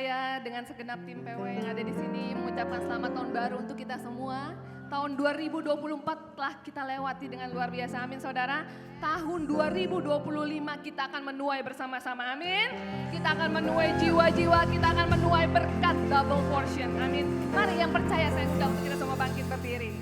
saya dengan segenap tim PW yang ada di sini mengucapkan selamat tahun baru untuk kita semua. Tahun 2024 telah kita lewati dengan luar biasa, amin saudara. Tahun 2025 kita akan menuai bersama-sama, amin. Kita akan menuai jiwa-jiwa, kita akan menuai berkat double portion, amin. Mari yang percaya saya undang untuk kita semua bangkit berdiri.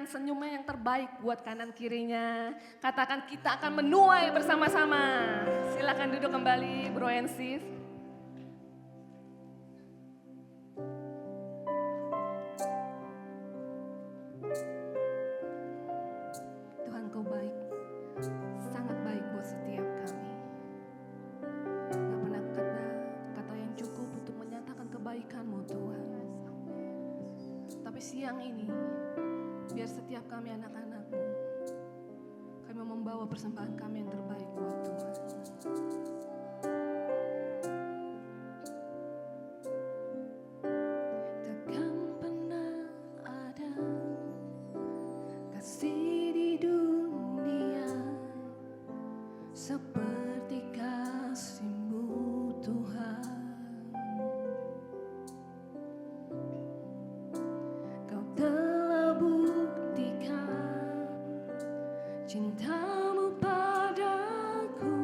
Senyumnya yang terbaik buat kanan kirinya. Katakan kita akan menuai bersama-sama. Silakan duduk kembali Bro Ensif. Tuhan kau baik, sangat baik Tapi siang ini, biar setiap kami anak-anak-Mu, kami membawa persembahan kami yang terbaik buat Tuhan. Takkan pernah ada kasih di dunia seperti kasih-Mu Tuhan. Kau telah buktikan cinta-Mu padaku.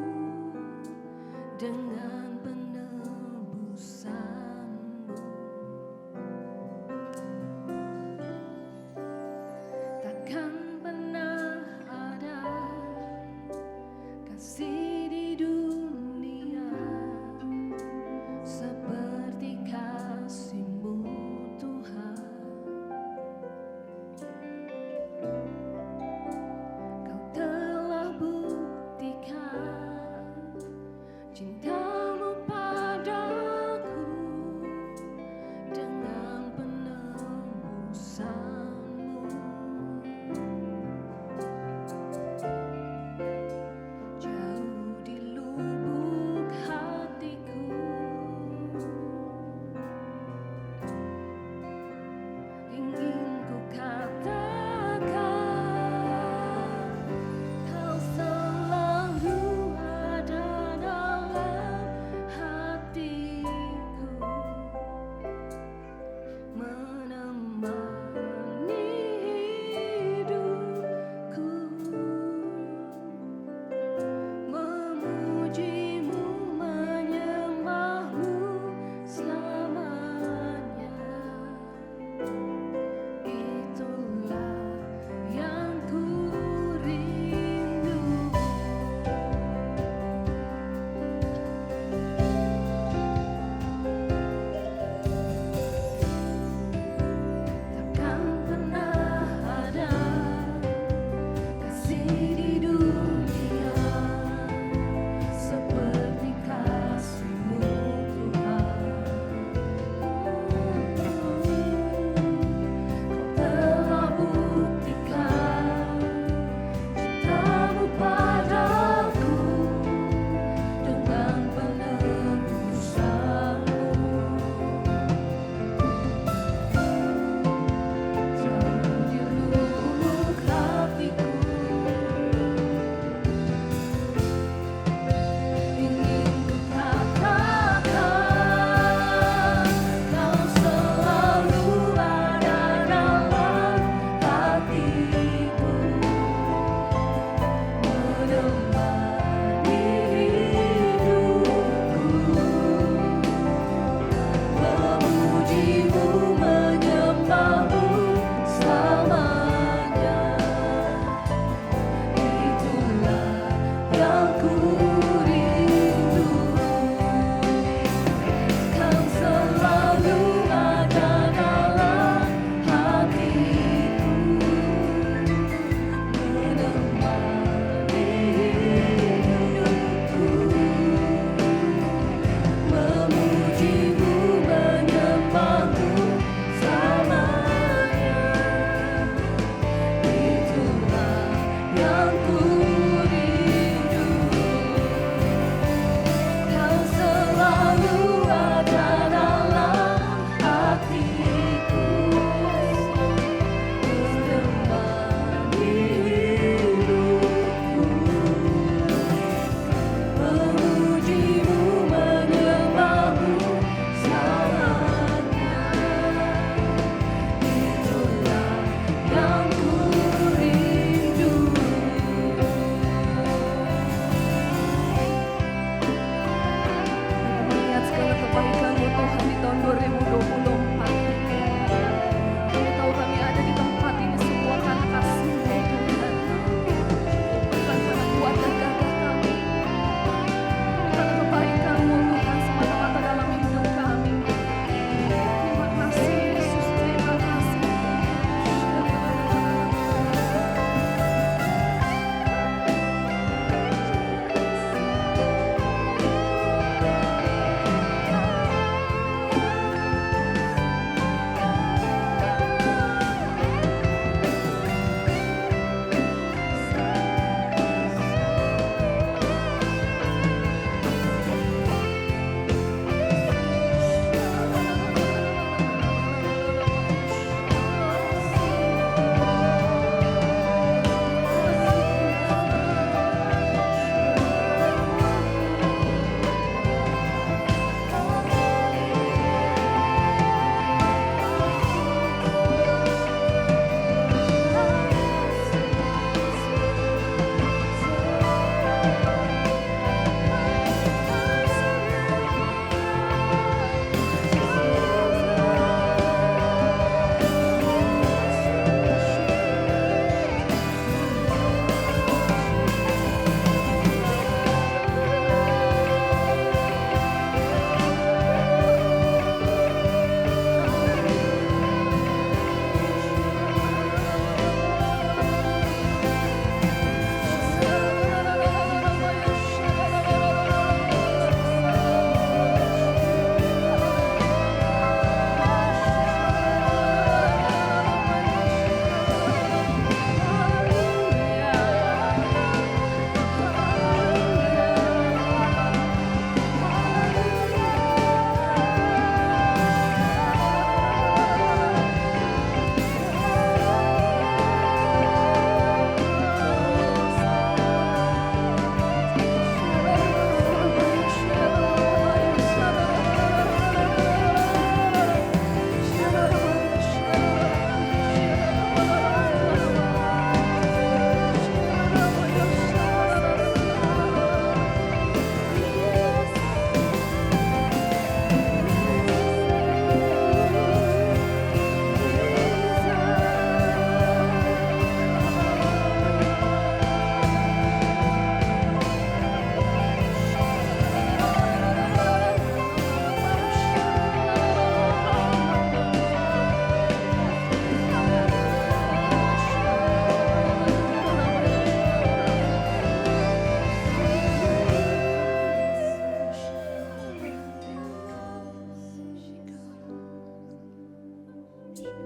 Terlalu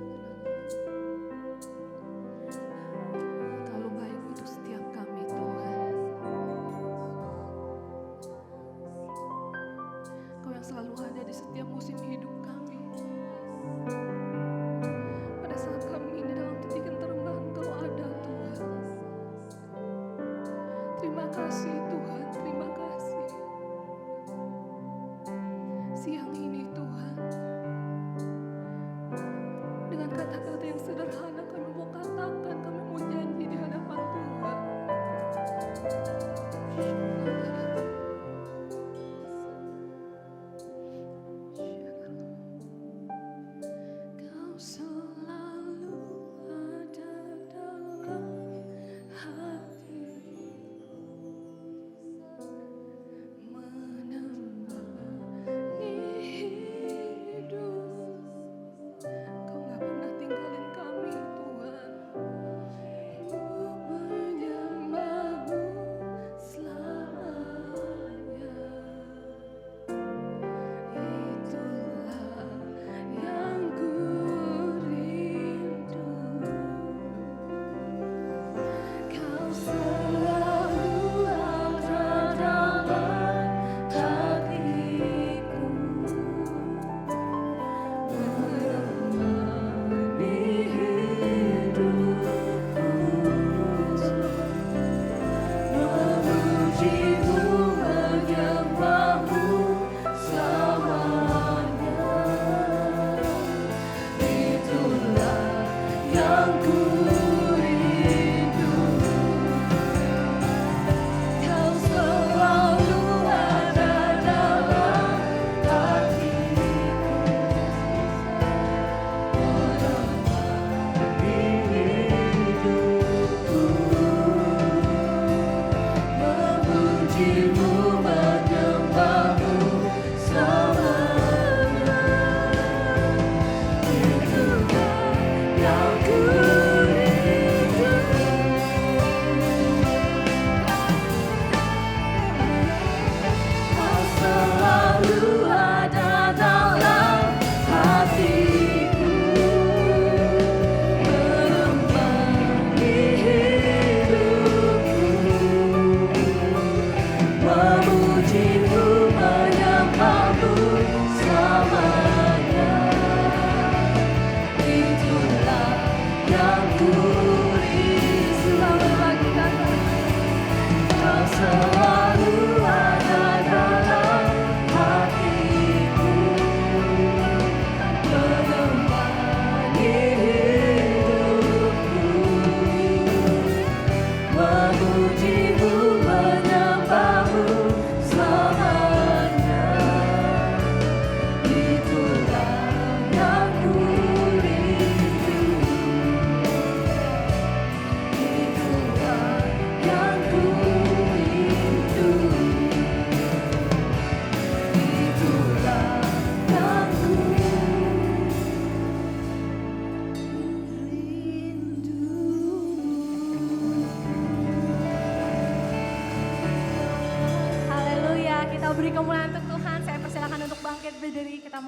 baik untuk setiap kami Tuhan. Kau yang selalu ada di setiap musim hidup kami. Pada saat kami ini dalam titik yang terendah, Engkau ada Tuhan. Terima kasih Tuhan, terima kasih. Siang ini Tuhan, dengan kata-kata yang sederhana kami mau katakan, kami mau janji di hadapan Tuhan. Kau selalu ada dalam hatiku, menemani hidup. Kau gak pernah tinggalin kami Tuhan. Ku menyembahmu selamanya. Itulah yang ku rindu. Kau selalu ada dalam hatiku, menemani hidupku, memujimu, menyembahmu selamanya. Itulah yang ku rindu. Kau selalu ada dalam hatiku, menemani hidupku, memujimu, menyembahmu selamanya. Itulah yang ku rindu. Kau selalu ada dalam hatiku, menemani hidupku, memujimu, menyembahmu selamanya. Itulah yang ku rindu. Selalu lagi kata, kau selalu ada dalam hatiku, menemani hidupku, memujimu, menyembahmu selamanya. Itulah yang ku rindu. Itulah yang ku rindu. Itulah yang ku Haleluya, kita beri kemuliaan untuk Tuhan. Saya persilakan untuk bangkit berdiri. Kita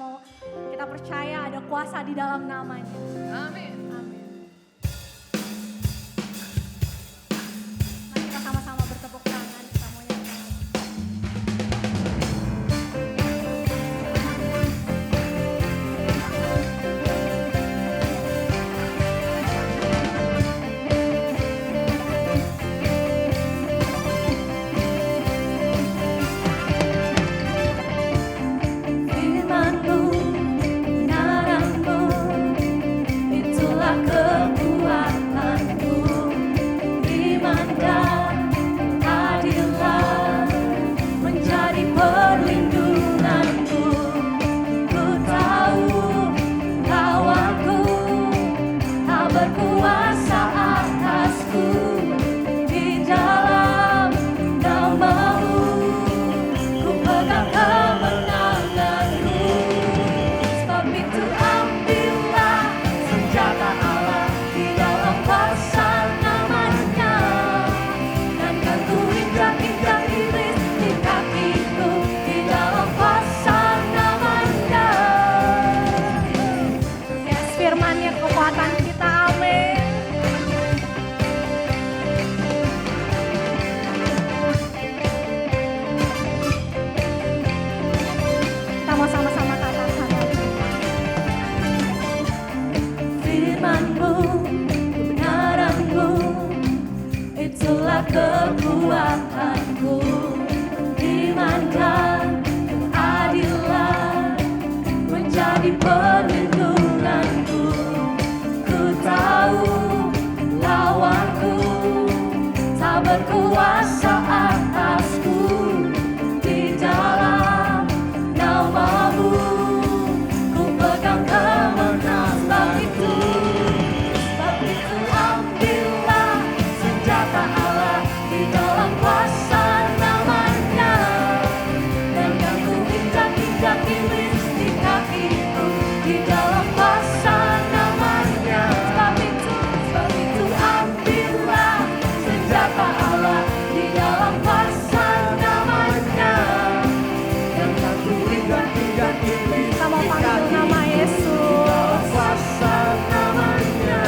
percaya ada kuasa di dalam namanya. Amin. Amin. Mari kita sama-sama bertepuk tangan. Kita mau nyanyikan lagu. Firman-Mu, kebenaran-Mu, itulah itulah kekuatanku, iman dan keadilan menjadi perlindunganku. Ku tahu lawanku tak berkuasa atasku, di dalam namamu ku pegang kemenangan. Sebab itu ambillah senjata Allah di dalam kuasa namanya, dan kan ku injak-injak iblis di kakiku di dalam kuasa namanya. Sebab itu ambillah senjata Allah di dalam kuasa namanya, dan kan ku injak-injak iblis di kakiku nama Yesus, kuasa namanya.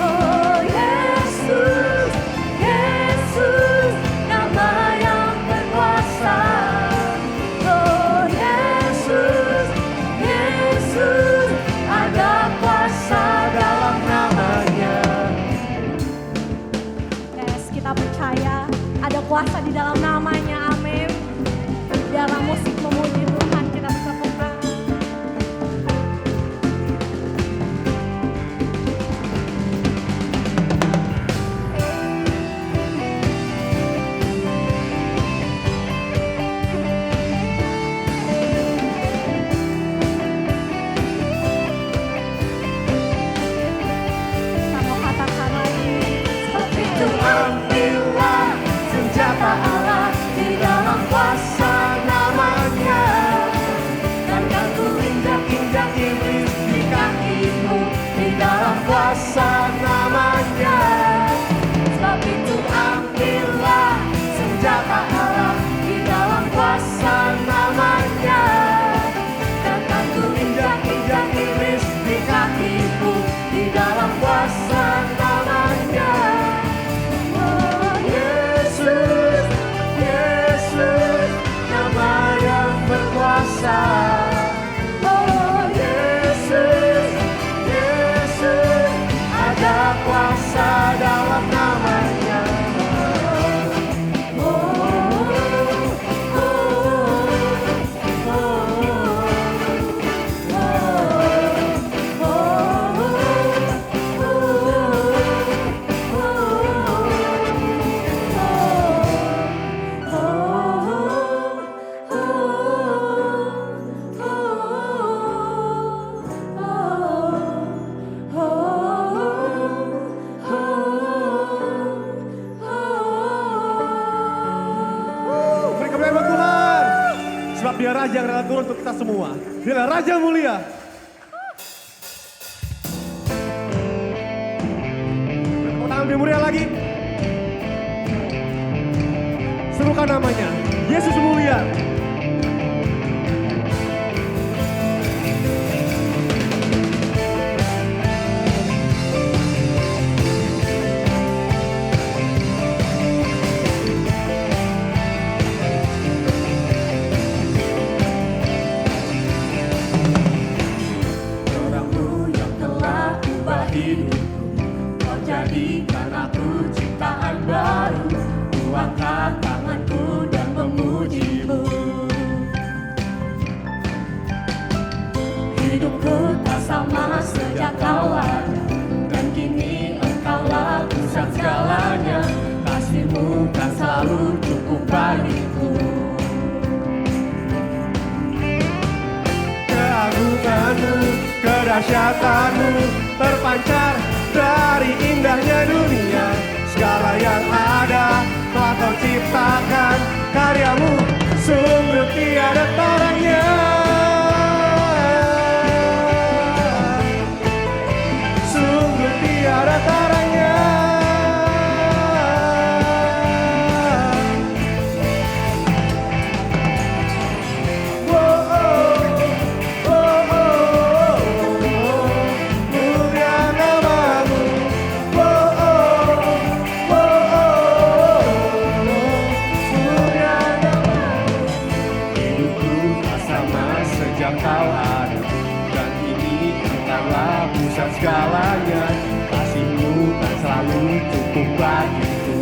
Oh Yesus, Yesus, nama yang berkuasa. Oh Yesus, Yesus, ada kuasa dalam namanya. Yes, kita percaya ada kuasa di dalam namanya, amin. Dalam musik memuji Tuhan kita bertepuk tangan. Kita mau katakan lagi. Sebab itu ambillah senjata Allah di dalam kuasa namanya, dan kan ku injak-injak iblis di kakimu di dalam kuasa namanya. Sebab itu ambillah senjata Allah di dalam kuasa namanya, dan kan ku injak-injak iblis di kakimu di dalam kuasa namanya. Oh Yesus, Yesus, nama yang berkuasa. Oh Yesus, Yesus, ada kuasa dalam namanya. Oh, oh, Beri kemuliaan buat Tuhan. Sebab dia Raja yang rela turun untuk kita semua. Dia Raja mulia. Tepuk tangan lebih mulia lagi. Serukan namanya. Yesus mulia. Terangmu yang telah ubah hidupku, kau jadikan aku ciptaan baru. Ku angkat tanganku dan memuji-Mu. Hidupku tak sama sejak kau ada, dan kini engkaulah pusat segalanya. Kasih-Mu kan selalu cukup bagiku. Keagungan-Mu, kedahsyatan-Mu terpancar dari indahnya dunia. Segala yang ada telah Kau ciptakan, karya-Mu sungguh tiada taranya. Sungguh tiada taranya. Mulia namamu. Mulia namamu. Hidupku tak sama sejak Kau ada, dan kini Engkaulah pusat segalanya. Kasih-Mu kan selalu cukup bagiku.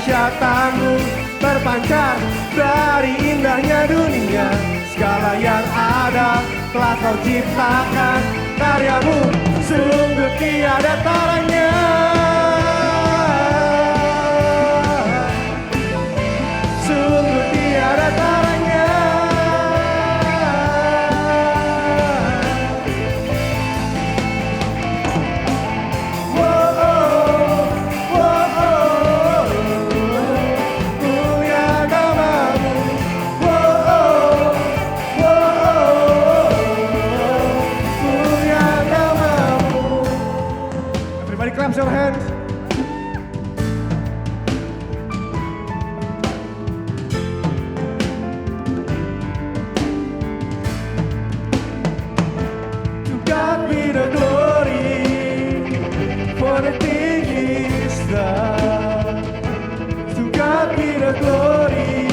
kedahsyatanmu terpancar dari indahnya dunia. Segala yang ada telah kau ciptakan, karyamu sungguh tiada taranya. Sungguh tiada taranya. Everybody clap your hands. To God be the glory for the thing He's done. To God be the glory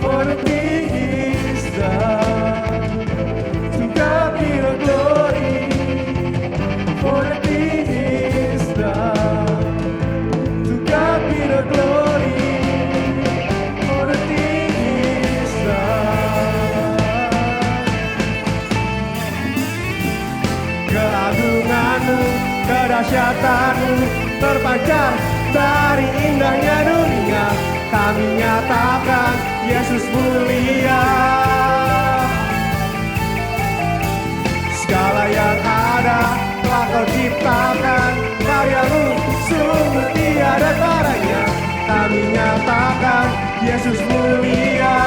for the thing He's done. To God be the glory for the thing He's done. To God be the glory for the thing He's done. Keagunganmu, kedahsyatanmu terpancar dari indahnya dunia. Kami nyatakan Yesus mulia. Segala yang ada telah kau ciptakan, karyamu sungguh tiada taranya. Kami nyatakan Yesus mulia.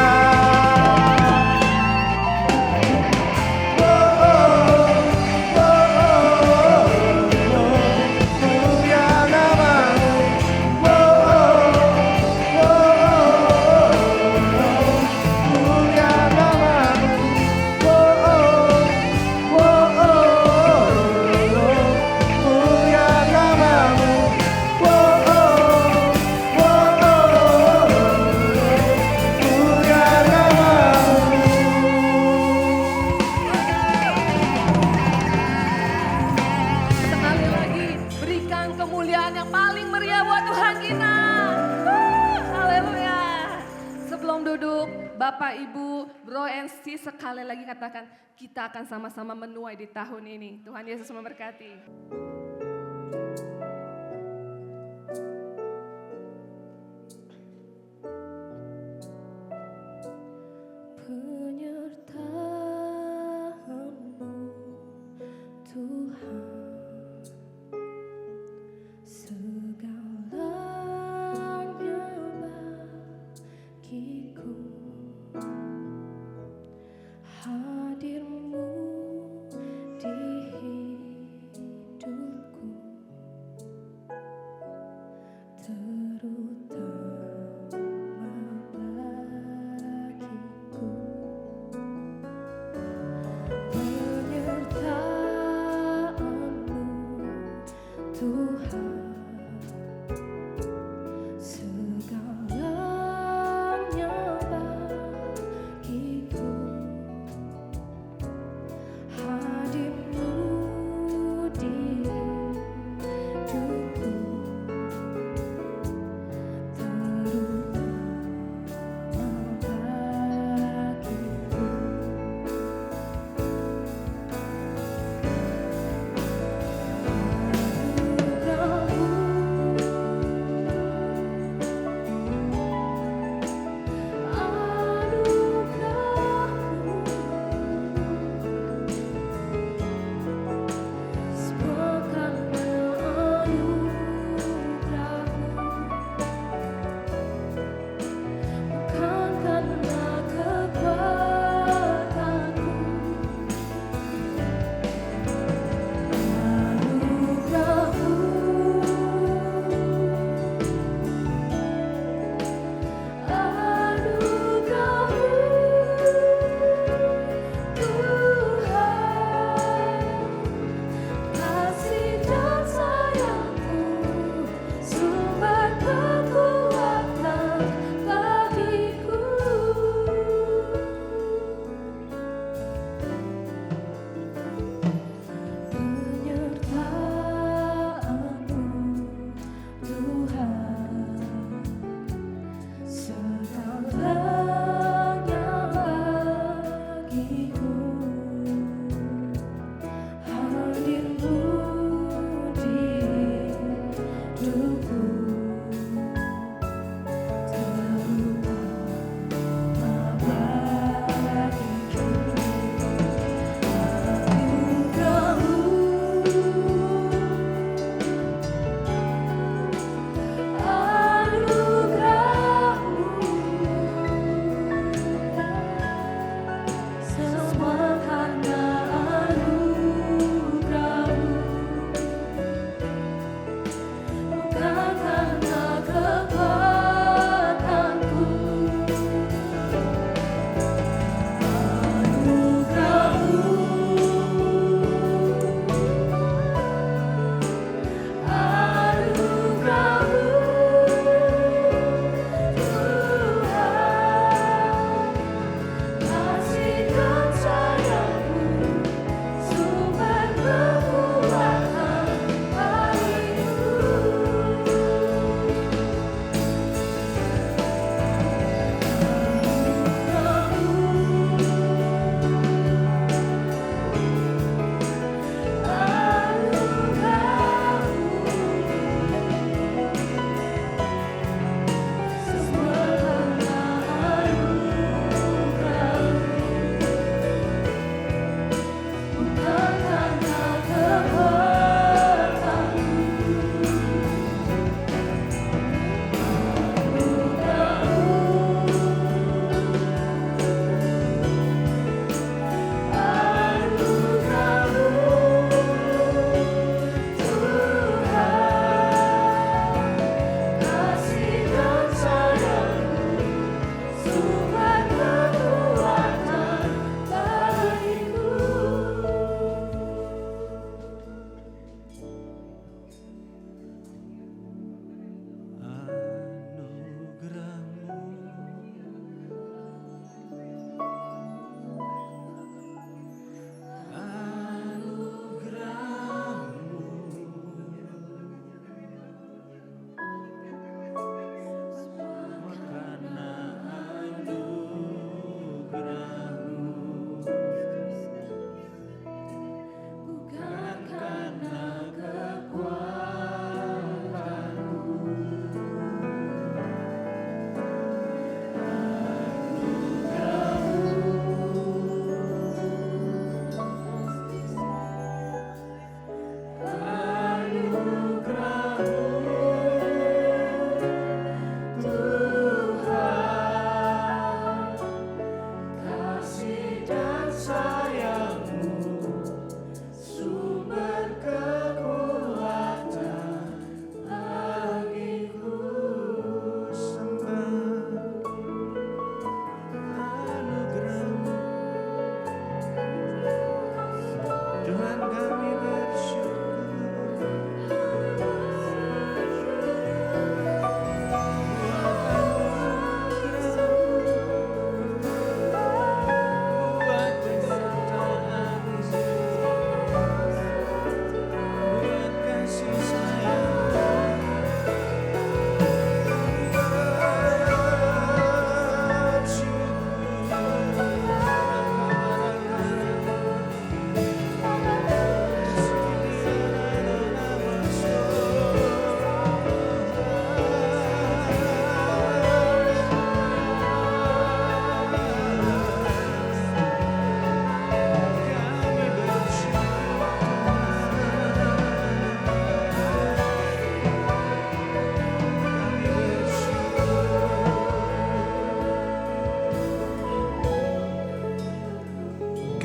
Sekali lagi berikan kemuliaan yang paling meriah buat Tuhan kita. Haleluya. Sebelum duduk, Bapak, Ibu, Bro and Sis, sekali lagi katakan kita akan sama-sama menuai di tahun ini. Tuhan Yesus memberkati. Penyertaan-Mu Tuhan, segalanya bagiku. Hadir-Mu di hidupku, terutama bagiku. Penyertaan-Mu Tuhan, segalanya bagiku.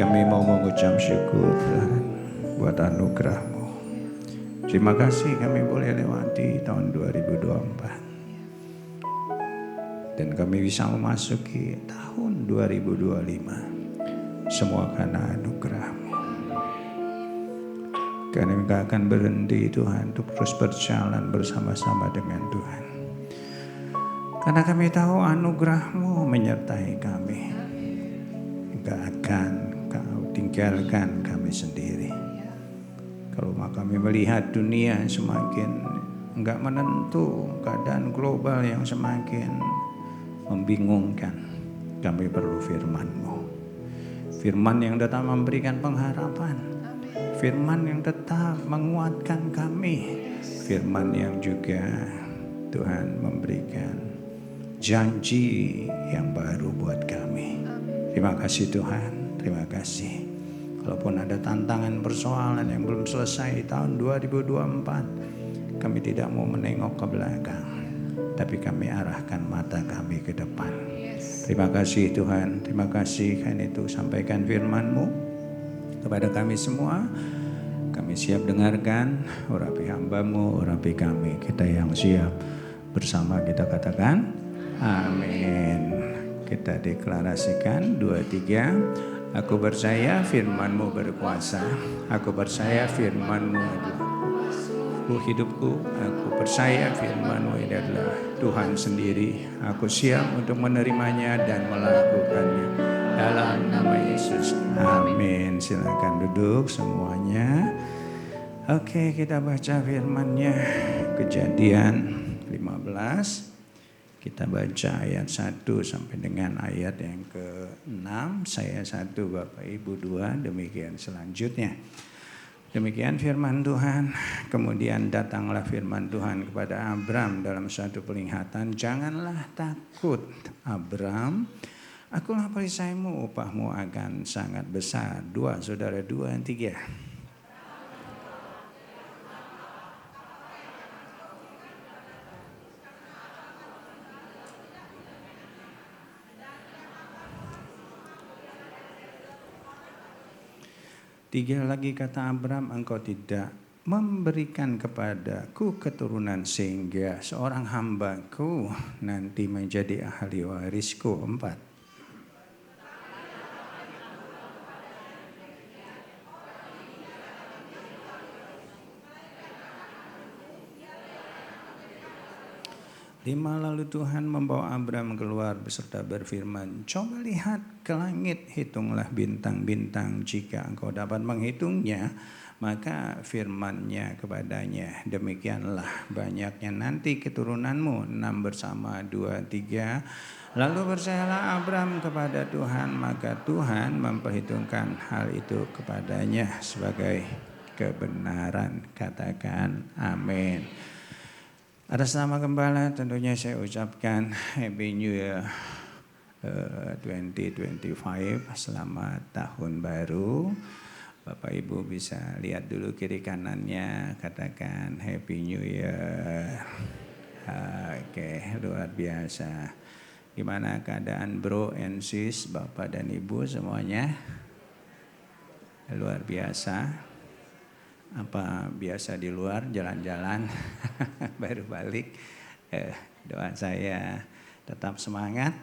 kami mau mengucap syukur Tuhan buat anugerah-Mu. Terima kasih kami boleh lewati tahun 2024. Dan kami bisa memasuki tahun 2025. Semua karena anugerah-Mu. Kami gak akan berhenti Tuhan untuk terus berjalan bersama-sama dengan Tuhan. Karena kami tahu anugerah-Mu menyertai kami. Gak akan Kau tinggalkan kami sendiri. Kalau kami melihat dunia semakin enggak menentu, keadaan global yang semakin membingungkan, kami perlu firman-Mu. Firman yang tetap memberikan pengharapan. Firman yang tetap menguatkan kami. Firman yang juga Tuhan memberikan janji yang baru buat kami. Terima kasih Tuhan, terima kasih. Walaupun ada tantangan persoalan yang belum selesai tahun 2024, kami tidak mau menengok ke belakang, tapi kami arahkan mata kami ke depan. Terima kasih Tuhan, terima kasih karena itu sampaikan firman-Mu kepada kami semua. Kami siap dengarkan, urapi hamba-Mu, urapi kami. Kita yang siap bersama kita katakan, amin. Kita deklarasikan 2, 3. Aku percaya firman-Mu berkuasa. Aku percaya firman-Mu adalah hidupku. Aku percaya firman-Mu ini adalah Tuhan sendiri. Aku siap untuk menerimanya dan melakukannya. Dalam nama Yesus. Amin. Silakan duduk semuanya. Oke, kita baca firman-Nya. Kejadian 15. Kita baca ayat 1 sampai dengan ayat yang ke-6. Saya 1, Bapak Ibu 2, demikian selanjutnya. Demikian firman Tuhan. Kemudian datanglah firman Tuhan kepada Abram dalam suatu penglihatan. Janganlah takut Abram. Akulah perisaimu, upahmu akan sangat besar. 2, saudara 2, 3. Tiga lagi kata Abram, engkau tidak memberikan kepadaku keturunan sehingga seorang hambaku nanti menjadi ahli warisku. 4. Lalu Tuhan membawa Abram keluar beserta berfirman, coba lihat ke langit, hitunglah bintang-bintang. Jika engkau dapat menghitungnya, maka firman-Nya kepadanya, demikianlah banyaknya nanti keturunanmu. 6 bersama 2, 3. Lalu percayalah Abram kepada Tuhan, maka Tuhan memperhitungkan hal itu kepadanya sebagai kebenaran. Katakan amin. Atas nama Gembala tentunya saya ucapkan Happy New Year 2025, selamat tahun baru. Bapak Ibu bisa lihat dulu kiri kanannya, katakan Happy New Year. Oke, luar biasa. Gimana keadaan bro and sis, Bapak dan Ibu semuanya? Luar biasa. Apa biasa di luar jalan-jalan baru balik. Doa saya tetap semangat.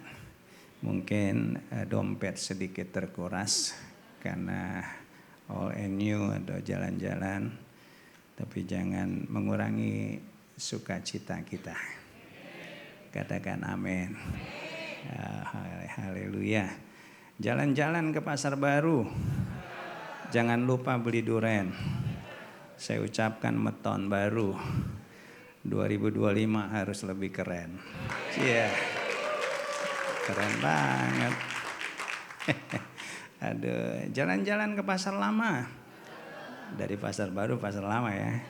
Mungkin dompet sedikit terkuras karena all and new atau jalan-jalan, tapi jangan mengurangi sukacita kita. Katakan amin. Haleluya. Jalan-jalan ke pasar baru, jangan lupa beli duren. Saya ucapkan meton baru 2025 harus lebih keren. Iya, keren banget. Aduh, jalan-jalan ke pasar lama. Dari pasar baru pasar lama ya.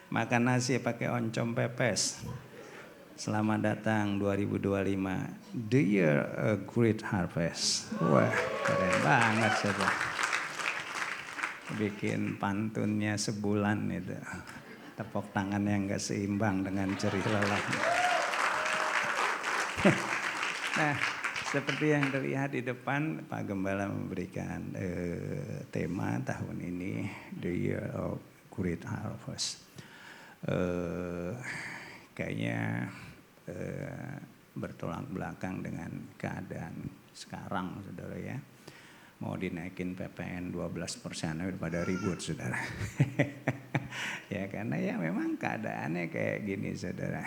Makan nasi pakai oncom pepes. Selamat datang 2025. The year a great harvest. Wah, keren banget saudara. Bikin pantunnya sebulan itu. Tepuk tangan yang gak seimbang dengan jerih lelah. Nah, Seperti yang terlihat di depan, Pak Gembala memberikan tema tahun ini, The Year of Great Harvest. Kayaknya bertolak belakang dengan keadaan sekarang, saudara ya. Mau dinaikin PPN 12% daripada ribut, saudara. Ya karena ya memang keadaannya kayak gini, saudara.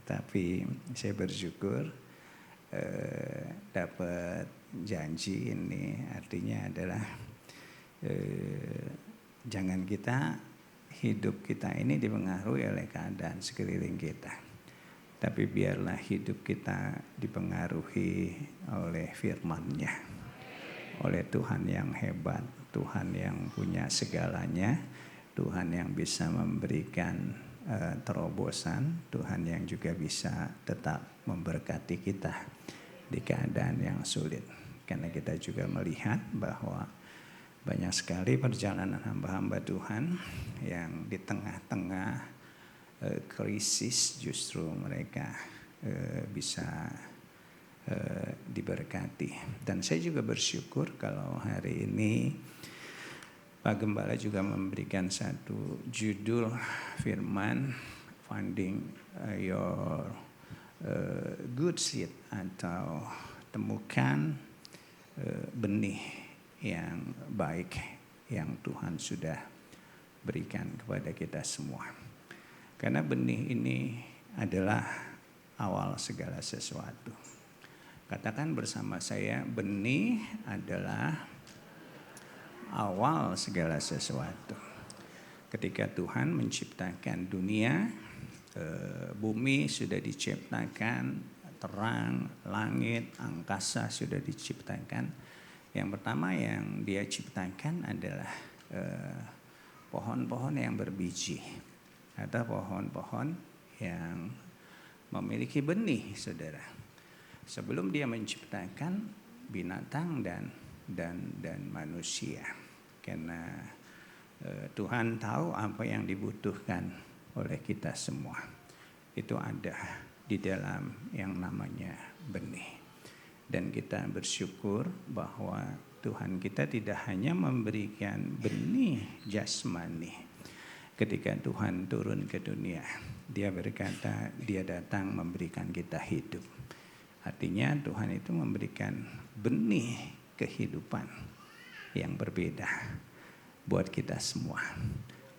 Tapi saya bersyukur dapat janji ini, artinya adalah jangan kita hidup kita ini dipengaruhi oleh keadaan sekeliling kita, tapi biarlah hidup kita dipengaruhi oleh firman-Nya, oleh Tuhan yang hebat, Tuhan yang punya segalanya, Tuhan yang bisa memberikan terobosan, Tuhan yang juga bisa tetap memberkati kita di keadaan yang sulit. Karena kita juga melihat bahwa banyak sekali perjalanan hamba-hamba Tuhan yang di tengah-tengah krisis justru mereka bisa diberkati. Dan saya juga bersyukur kalau hari ini Pak Gembala juga memberikan satu judul firman, Finding Your Good Seed, atau temukan benih yang baik yang Tuhan sudah berikan kepada kita semua. Karena benih ini adalah awal segala sesuatu. Katakan bersama saya, benih adalah awal segala sesuatu. Ketika Tuhan menciptakan dunia, bumi sudah diciptakan, terang, langit, angkasa sudah diciptakan. Yang pertama yang Dia ciptakan adalah pohon-pohon yang berbiji atau pohon-pohon yang memiliki benih, saudara. Sebelum Dia menciptakan binatang dan manusia, karena Tuhan tahu apa yang dibutuhkan oleh kita semua. Itu ada di dalam yang namanya benih. Dan kita bersyukur bahwa Tuhan kita tidak hanya memberikan benih jasmani. Ketika Tuhan turun ke dunia, Dia berkata, Dia datang memberikan kita hidup. Artinya Tuhan itu memberikan benih kehidupan yang berbeda buat kita semua.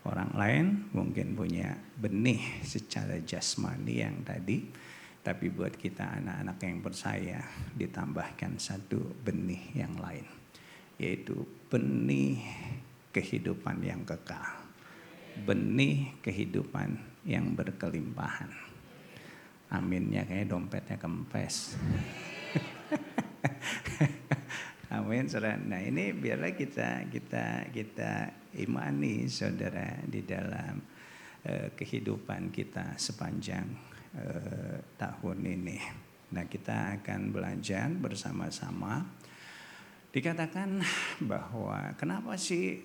Orang lain mungkin punya benih secara jasmani yang tadi, tapi buat kita anak-anak yang percaya ditambahkan satu benih yang lain, yaitu benih kehidupan yang kekal, benih kehidupan yang berkelimpahan. Aminnya kayak dompetnya kempes. Amin, saudara. Nah ini biarlah kita imani, saudara, di dalam kehidupan kita sepanjang tahun ini. Nah kita akan belajar bersama-sama. Dikatakan bahwa kenapa sih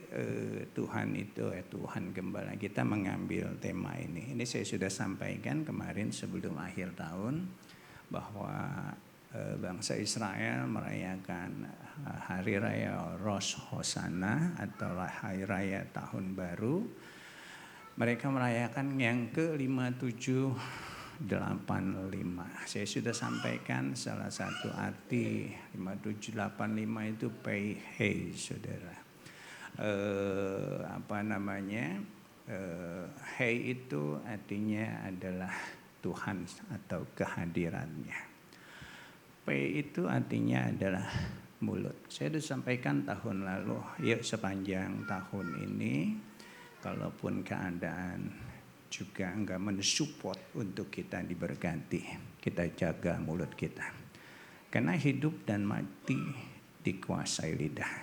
Tuhan itu, Tuhan Gembala kita mengambil tema ini. Ini saya sudah sampaikan kemarin sebelum akhir tahun bahwa bangsa Israel merayakan Hari Raya Rosh Hoshana atau Hari Raya Tahun Baru. Mereka merayakan yang ke-5785. Saya sudah sampaikan salah satu arti 5785 itu pay hey, saudara. Hey itu artinya adalah Tuhan atau kehadirannya. P itu artinya adalah mulut. Saya sudah sampaikan tahun lalu, yuk sepanjang tahun ini, kalaupun keadaan juga enggak mensupport untuk kita diberkati, kita jaga mulut kita. Karena hidup dan mati dikuasai lidah.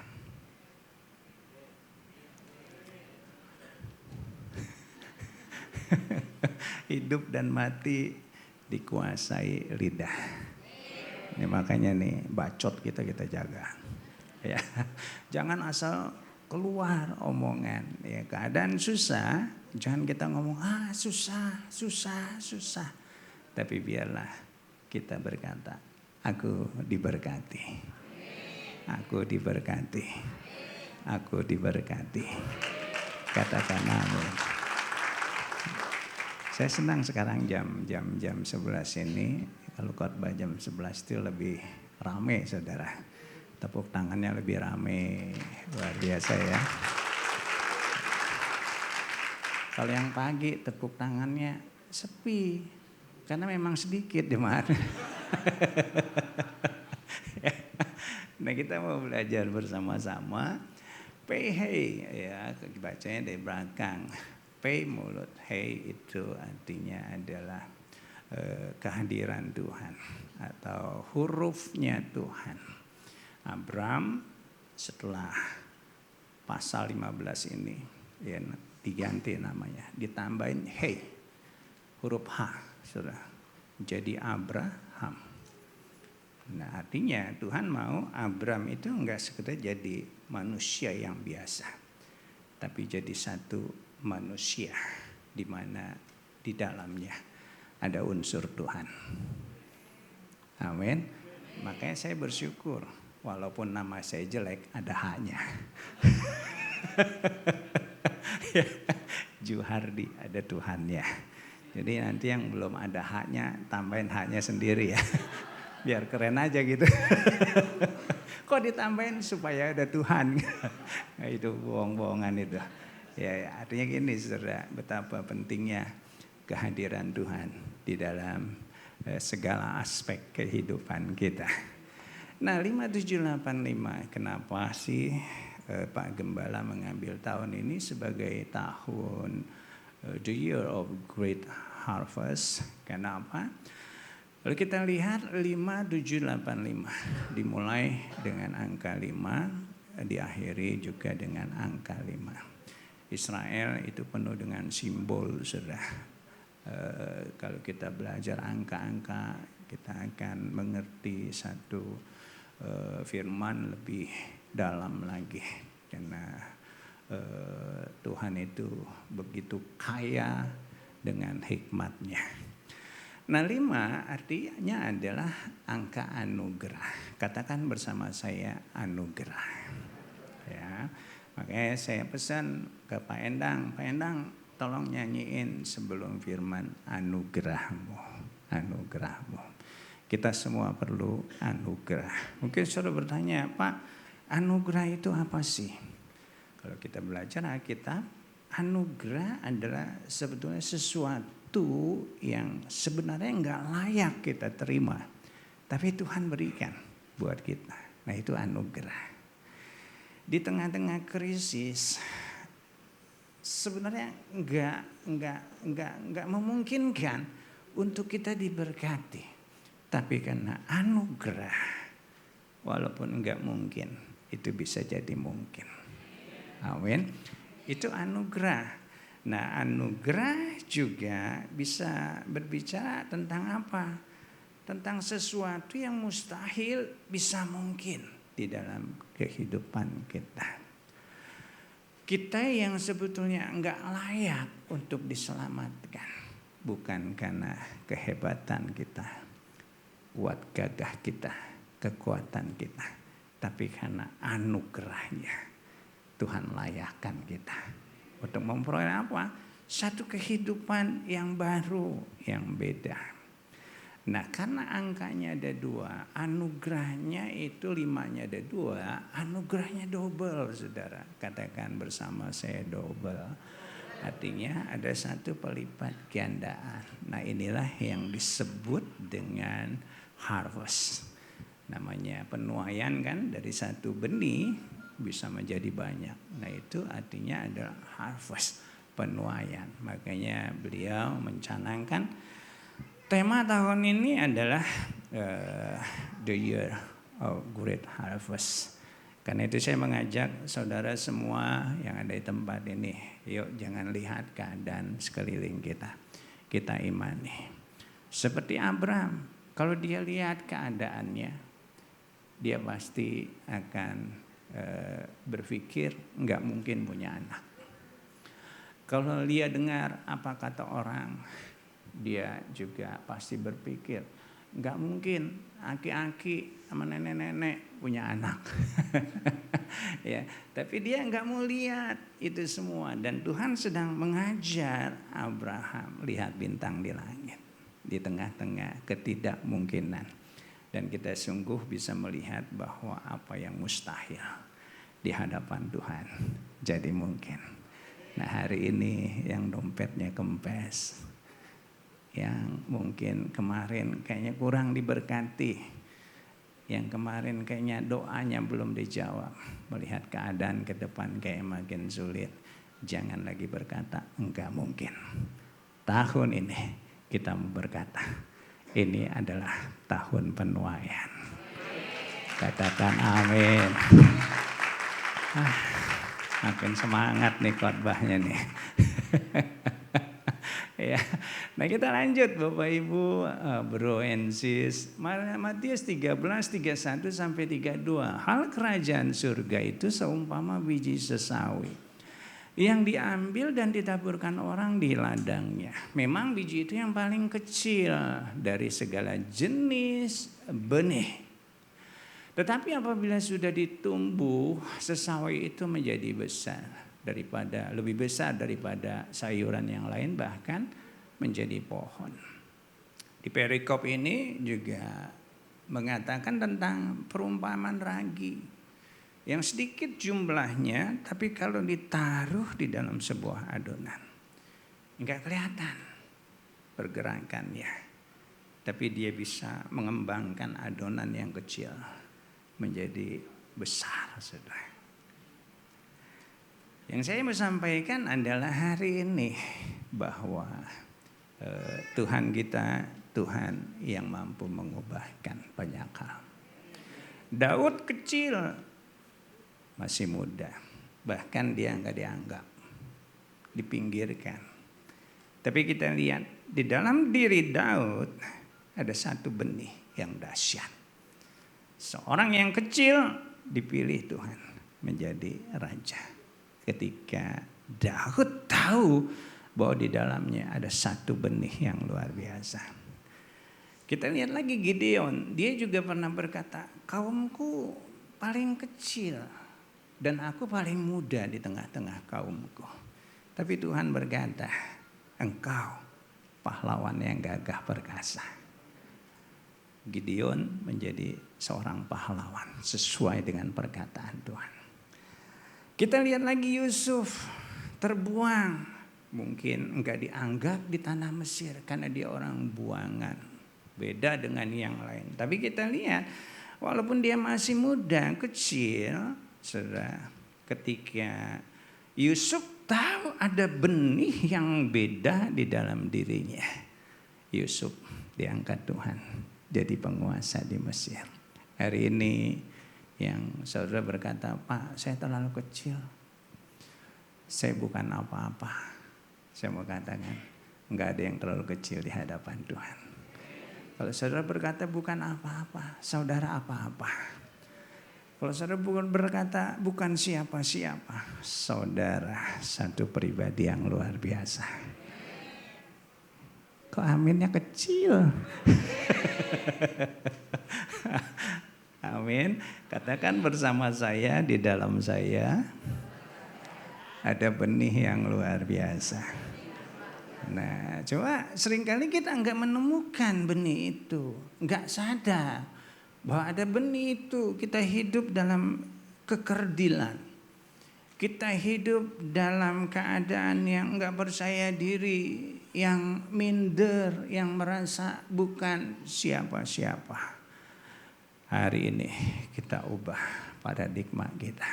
Hidup dan mati dikuasai lidah. Ini makanya nih bacot kita jaga. Ya, jangan asal keluar omongan. Ya, keadaan susah, jangan kita ngomong susah. Tapi biarlah kita berkata, Aku diberkati. Aku diberkati. Aku diberkati. Katakan amin. Saya senang sekarang jam 11 ini. Kalau khotbah jam 11 itu lebih rame, saudara. Tepuk tangannya lebih rame. Luar biasa ya. Kalau yang pagi tepuk tangannya sepi. Karena memang sedikit jemaat. Nah, kita mau belajar bersama-sama. Pay hey, ya, bacanya dari belakang. Pay mulut, hey itu artinya adalah kehadiran Tuhan atau hurufnya Tuhan. Abram setelah pasal 15 ini ya diganti namanya, ditambahin hey, huruf H sudah jadi Abraham. Nah, artinya Tuhan mau Abram itu enggak sekedar jadi manusia yang biasa, tapi jadi satu manusia di mana di dalamnya ada unsur Tuhan. Amin. Makanya saya bersyukur walaupun nama saya jelek ada H-nya. Juhardi ada Tuhannya. Jadi nanti yang belum ada H-nya tambahin H-nya sendiri ya. Biar keren aja gitu. Kok ditambahin supaya ada Tuhan. Nah, itu bohong-bohongan itu. Ya, artinya gini saudara, betapa pentingnya kehadiran Tuhan di dalam segala aspek kehidupan kita. Nah, 5785 kenapa sih Pak Gembala mengambil tahun ini sebagai tahun the year of great harvest? Kenapa? Kalau kita lihat 5785 dimulai dengan angka 5, diakhiri juga dengan angka 5. Israel itu penuh dengan simbol, saudara. Kalau kita belajar angka-angka, kita akan mengerti satu firman lebih dalam lagi. Karena Tuhan itu begitu kaya dengan hikmatnya. Nah, 5 artinya adalah angka anugerah. Katakan bersama saya anugerah. Ya. Makanya saya pesan ke Pak Endang tolong nyanyiin sebelum firman anugerahmu, anugerahmu. Kita semua perlu anugerah. Mungkin saudara bertanya, Pak, anugerah itu apa sih? Kalau kita belajar Alkitab, anugerah adalah sebetulnya sesuatu yang sebenarnya enggak layak kita terima. Tapi Tuhan berikan buat kita. Nah, itu anugerah. Di tengah-tengah krisis sebenarnya enggak memungkinkan untuk kita diberkati. Tapi karena anugerah, walaupun enggak mungkin, itu bisa jadi mungkin. Amin. Itu anugerah. Nah, anugerah juga bisa berbicara tentang apa? Tentang sesuatu yang mustahil bisa mungkin di dalam kehidupan kita. Kita yang sebetulnya enggak layak untuk diselamatkan. Bukan karena kehebatan kita, kuat gagah kita, kekuatan kita. Tapi karena anugerahnya Tuhan layakkan kita. Untuk memperoleh apa? Satu kehidupan yang baru, yang beda. Nah, karena angkanya ada 2, anugerahnya itu 5-nya ada 2, anugerahnya double, saudara. Katakan bersama saya double. Artinya ada satu pelipat gandaan. Nah, inilah yang disebut dengan harvest. Namanya penuaian kan, dari satu benih bisa menjadi banyak. Nah, itu artinya adalah harvest, penuaian. Makanya beliau mencanangkan tema tahun ini adalah the year of great harvest. Karena itu saya mengajak saudara semua yang ada di tempat ini, yuk jangan lihat keadaan sekeliling kita. Kita imani. Seperti Abraham, kalau dia lihat keadaannya, dia pasti akan berpikir nggak mungkin punya anak. Kalau dia dengar apa kata orang, dia juga pasti berpikir Nggak mungkin aki-aki sama nenek-nenek punya anak. Ya, tapi dia nggak mau lihat itu semua. Dan Tuhan sedang mengajar Abraham lihat bintang di langit di tengah-tengah ketidakmungkinan. Dan kita sungguh bisa melihat bahwa apa yang mustahil di hadapan Tuhan jadi mungkin. Nah, hari ini yang dompetnya kempes, yang mungkin kemarin kayaknya kurang diberkati, yang kemarin kayaknya doanya belum dijawab, melihat keadaan ke depan kayak makin sulit, jangan lagi berkata enggak mungkin. Tahun ini kita mau berkata, ini adalah tahun penuaian. Katakan amin. Makin semangat nih khotbahnya nih. Ya, nah kita lanjut Bapak Ibu, bro and sis. Matius 13, 31 sampai 32. Hal kerajaan surga itu seumpama biji sesawi yang diambil dan ditaburkan orang di ladangnya. Memang biji itu yang paling kecil dari segala jenis benih. Tetapi apabila sudah ditumbuh, sesawi itu menjadi besar, lebih besar daripada sayuran yang lain, bahkan menjadi pohon. Di perikop ini juga mengatakan tentang perumpamaan ragi yang sedikit jumlahnya, tapi kalau ditaruh di dalam sebuah adonan enggak kelihatan pergerakannya, tapi dia bisa mengembangkan adonan yang kecil menjadi besar, saudara. Yang saya mau sampaikan adalah hari ini bahwa Tuhan kita, Tuhan yang mampu mengubahkan banyak hal. Daud kecil, masih muda, bahkan dia nggak dianggap, dipinggirkan. Tapi kita lihat di dalam diri Daud ada satu benih yang dahsyat. Seorang yang kecil dipilih Tuhan menjadi raja. Ketika Daud tahu bahwa di dalamnya ada satu benih yang luar biasa. Kita lihat lagi Gideon, dia juga pernah berkata, kaumku paling kecil dan aku paling muda di tengah-tengah kaumku. Tapi Tuhan berkata, engkau pahlawan yang gagah perkasa. Gideon menjadi seorang pahlawan sesuai dengan perkataan Tuhan. Kita lihat lagi Yusuf terbuang, mungkin enggak dianggap di tanah Mesir karena dia orang buangan, beda dengan yang lain. Tapi kita lihat walaupun dia masih muda, kecil, saudara, ketika Yusuf tahu ada benih yang beda di dalam dirinya, Yusuf diangkat Tuhan jadi penguasa di Mesir. Hari ini yang saudara berkata, Pak, saya terlalu kecil, saya bukan apa-apa. Saya mau katakan, enggak ada yang terlalu kecil di hadapan Tuhan. Kalau saudara berkata bukan apa-apa, saudara apa-apa. Kalau saudara berkata bukan siapa-siapa, saudara satu pribadi yang luar biasa. Kok aminnya kecil? Amin. Katakan bersama saya, di dalam saya ada benih yang luar biasa. Nah, coba seringkali kita enggak menemukan benih itu, enggak sadar bahwa ada benih itu. Kita hidup dalam kekerdilan. Kita hidup dalam keadaan yang enggak percaya diri, yang minder, yang merasa bukan siapa-siapa. Hari ini kita ubah paradigma kita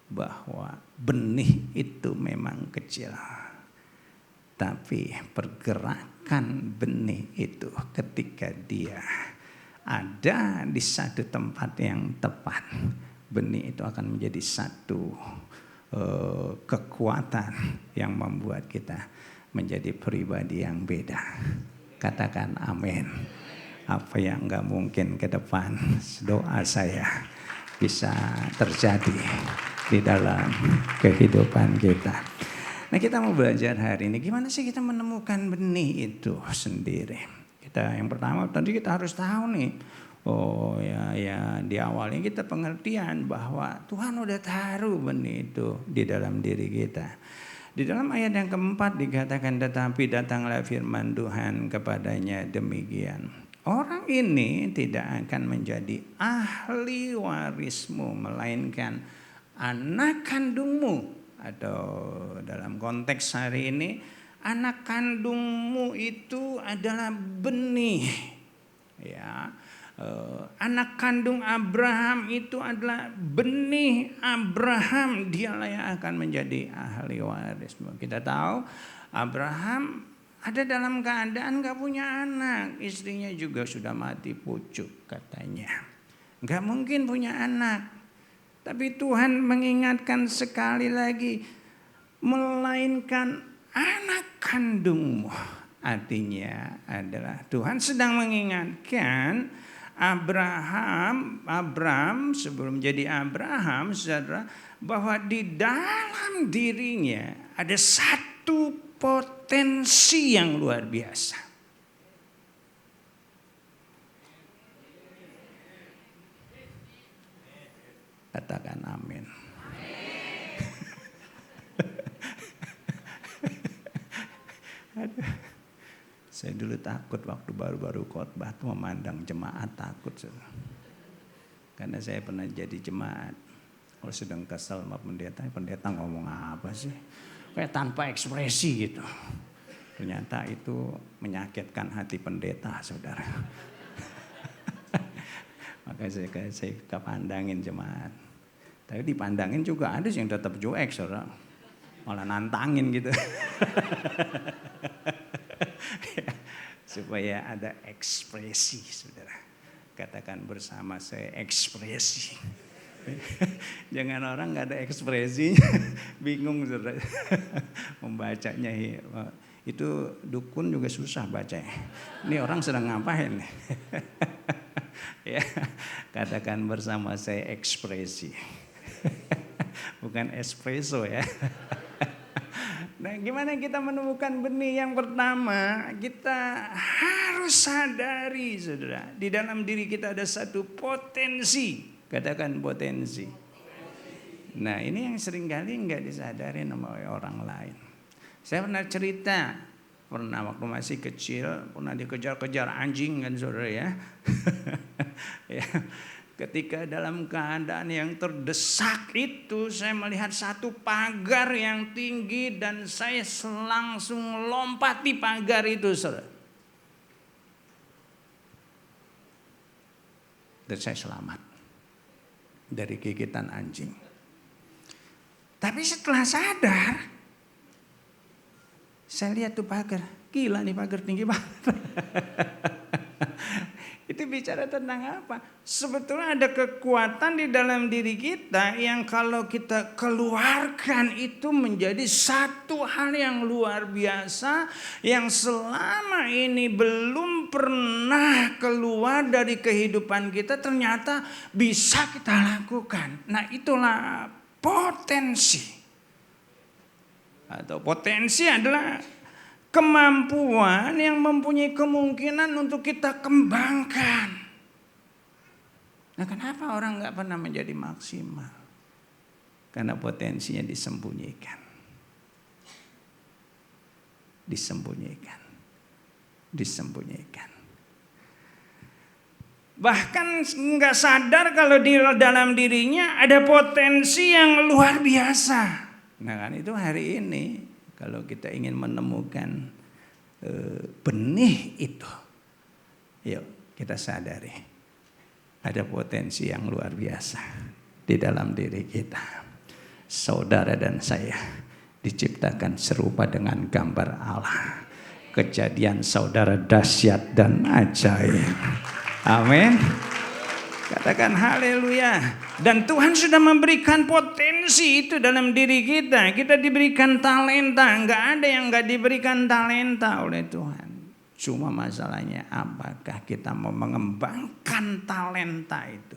bahwa benih itu memang kecil. Tapi pergerakan benih itu ketika dia ada di satu tempat yang tepat, benih itu akan menjadi satu kekuatan yang membuat kita menjadi pribadi yang beda. Katakan amin. Apa yang enggak mungkin ke depan, doa saya bisa terjadi di dalam kehidupan kita. Nah, kita mau belajar hari ini gimana sih kita menemukan benih itu sendiri. Yang pertama tadi kita harus tahu nih. Oh ya di awalnya kita pengertian bahwa Tuhan udah taruh benih itu di dalam diri kita. Di dalam ayat yang keempat dikatakan, tetapi datanglah firman Tuhan kepadanya demikian. Orang ini tidak akan menjadi ahli warismu, melainkan anak kandungmu. Atau dalam konteks hari ini, anak kandungmu itu adalah benih. Ya. Anak kandung Abraham itu adalah benih Abraham, dialah yang akan menjadi ahli warismu. Kita tahu Abraham ada dalam keadaan gak punya anak, istrinya juga sudah mati pucuk katanya, gak mungkin punya anak. Tapi Tuhan mengingatkan sekali lagi, melainkan anak kandungmu. Artinya adalah Tuhan sedang mengingatkan Abraham sebelum jadi Abraham, saudara, bahwa di dalam dirinya ada satu potensi yang luar biasa. Katakan amin. Saya dulu takut waktu baru-baru khotbah tuh memandang jemaat, takut. Karena saya pernah jadi jemaat. Kalau sedang kesel sama pendeta ngomong apa sih? Kayak tanpa ekspresi gitu. Ternyata itu menyakitkan hati pendeta, saudara. Makanya saya kepandangin jemaat. Tapi dipandangin juga ada yang tetap cuek, saudara. Malah nantangin gitu. Supaya ada ekspresi, saudara. Katakan bersama saya, ekspresi. Jangan orang gak ada ekspresinya, bingung, saudara. Membacanya. Itu dukun juga susah bacanya. Ini orang sedang ngapain? Ya, katakan bersama saya, ekspresi. Bukan espresso ya. Nah, gimana kita menemukan benih? Yang pertama, kita harus sadari, saudara, di dalam diri kita ada satu potensi. Katakan potensi. Nah, ini yang seringkali nggak disadari sama orang lain. Saya pernah cerita, waktu masih kecil, pernah dikejar-kejar anjing kan, saudara ya. Ya. Ketika dalam keadaan yang terdesak itu, saya melihat satu pagar yang tinggi dan saya langsung lompati pagar itu, saudara. Dan saya selamat dari gigitan anjing. Tapi setelah sadar, saya lihat tuh pagar, gila nih pagar tinggi banget. Itu bicara tentang apa? Sebetulnya ada kekuatan di dalam diri kita yang kalau kita keluarkan itu menjadi satu hal yang luar biasa, yang selama ini belum pernah keluar dari kehidupan kita, ternyata bisa kita lakukan. Nah, itulah potensi. Atau potensi adalah kemampuan yang mempunyai kemungkinan untuk kita kembangkan. Nah, kenapa orang nggak pernah menjadi maksimal? Karena potensinya disembunyikan. Disembunyikan. Bahkan nggak sadar kalau di dalam dirinya ada potensi yang luar biasa. Nah, kan itu hari ini. Kalau kita ingin menemukan benih itu, yuk kita sadari ada potensi yang luar biasa di dalam diri kita. Saudara dan saya diciptakan serupa dengan gambar Allah. Kejadian saudara dahsyat dan ajaib. Amin. Katakan haleluya. Dan Tuhan sudah memberikan potensi itu dalam diri kita. Kita diberikan talenta. Enggak ada yang enggak diberikan talenta oleh Tuhan. Cuma masalahnya apakah kita mau mengembangkan talenta itu.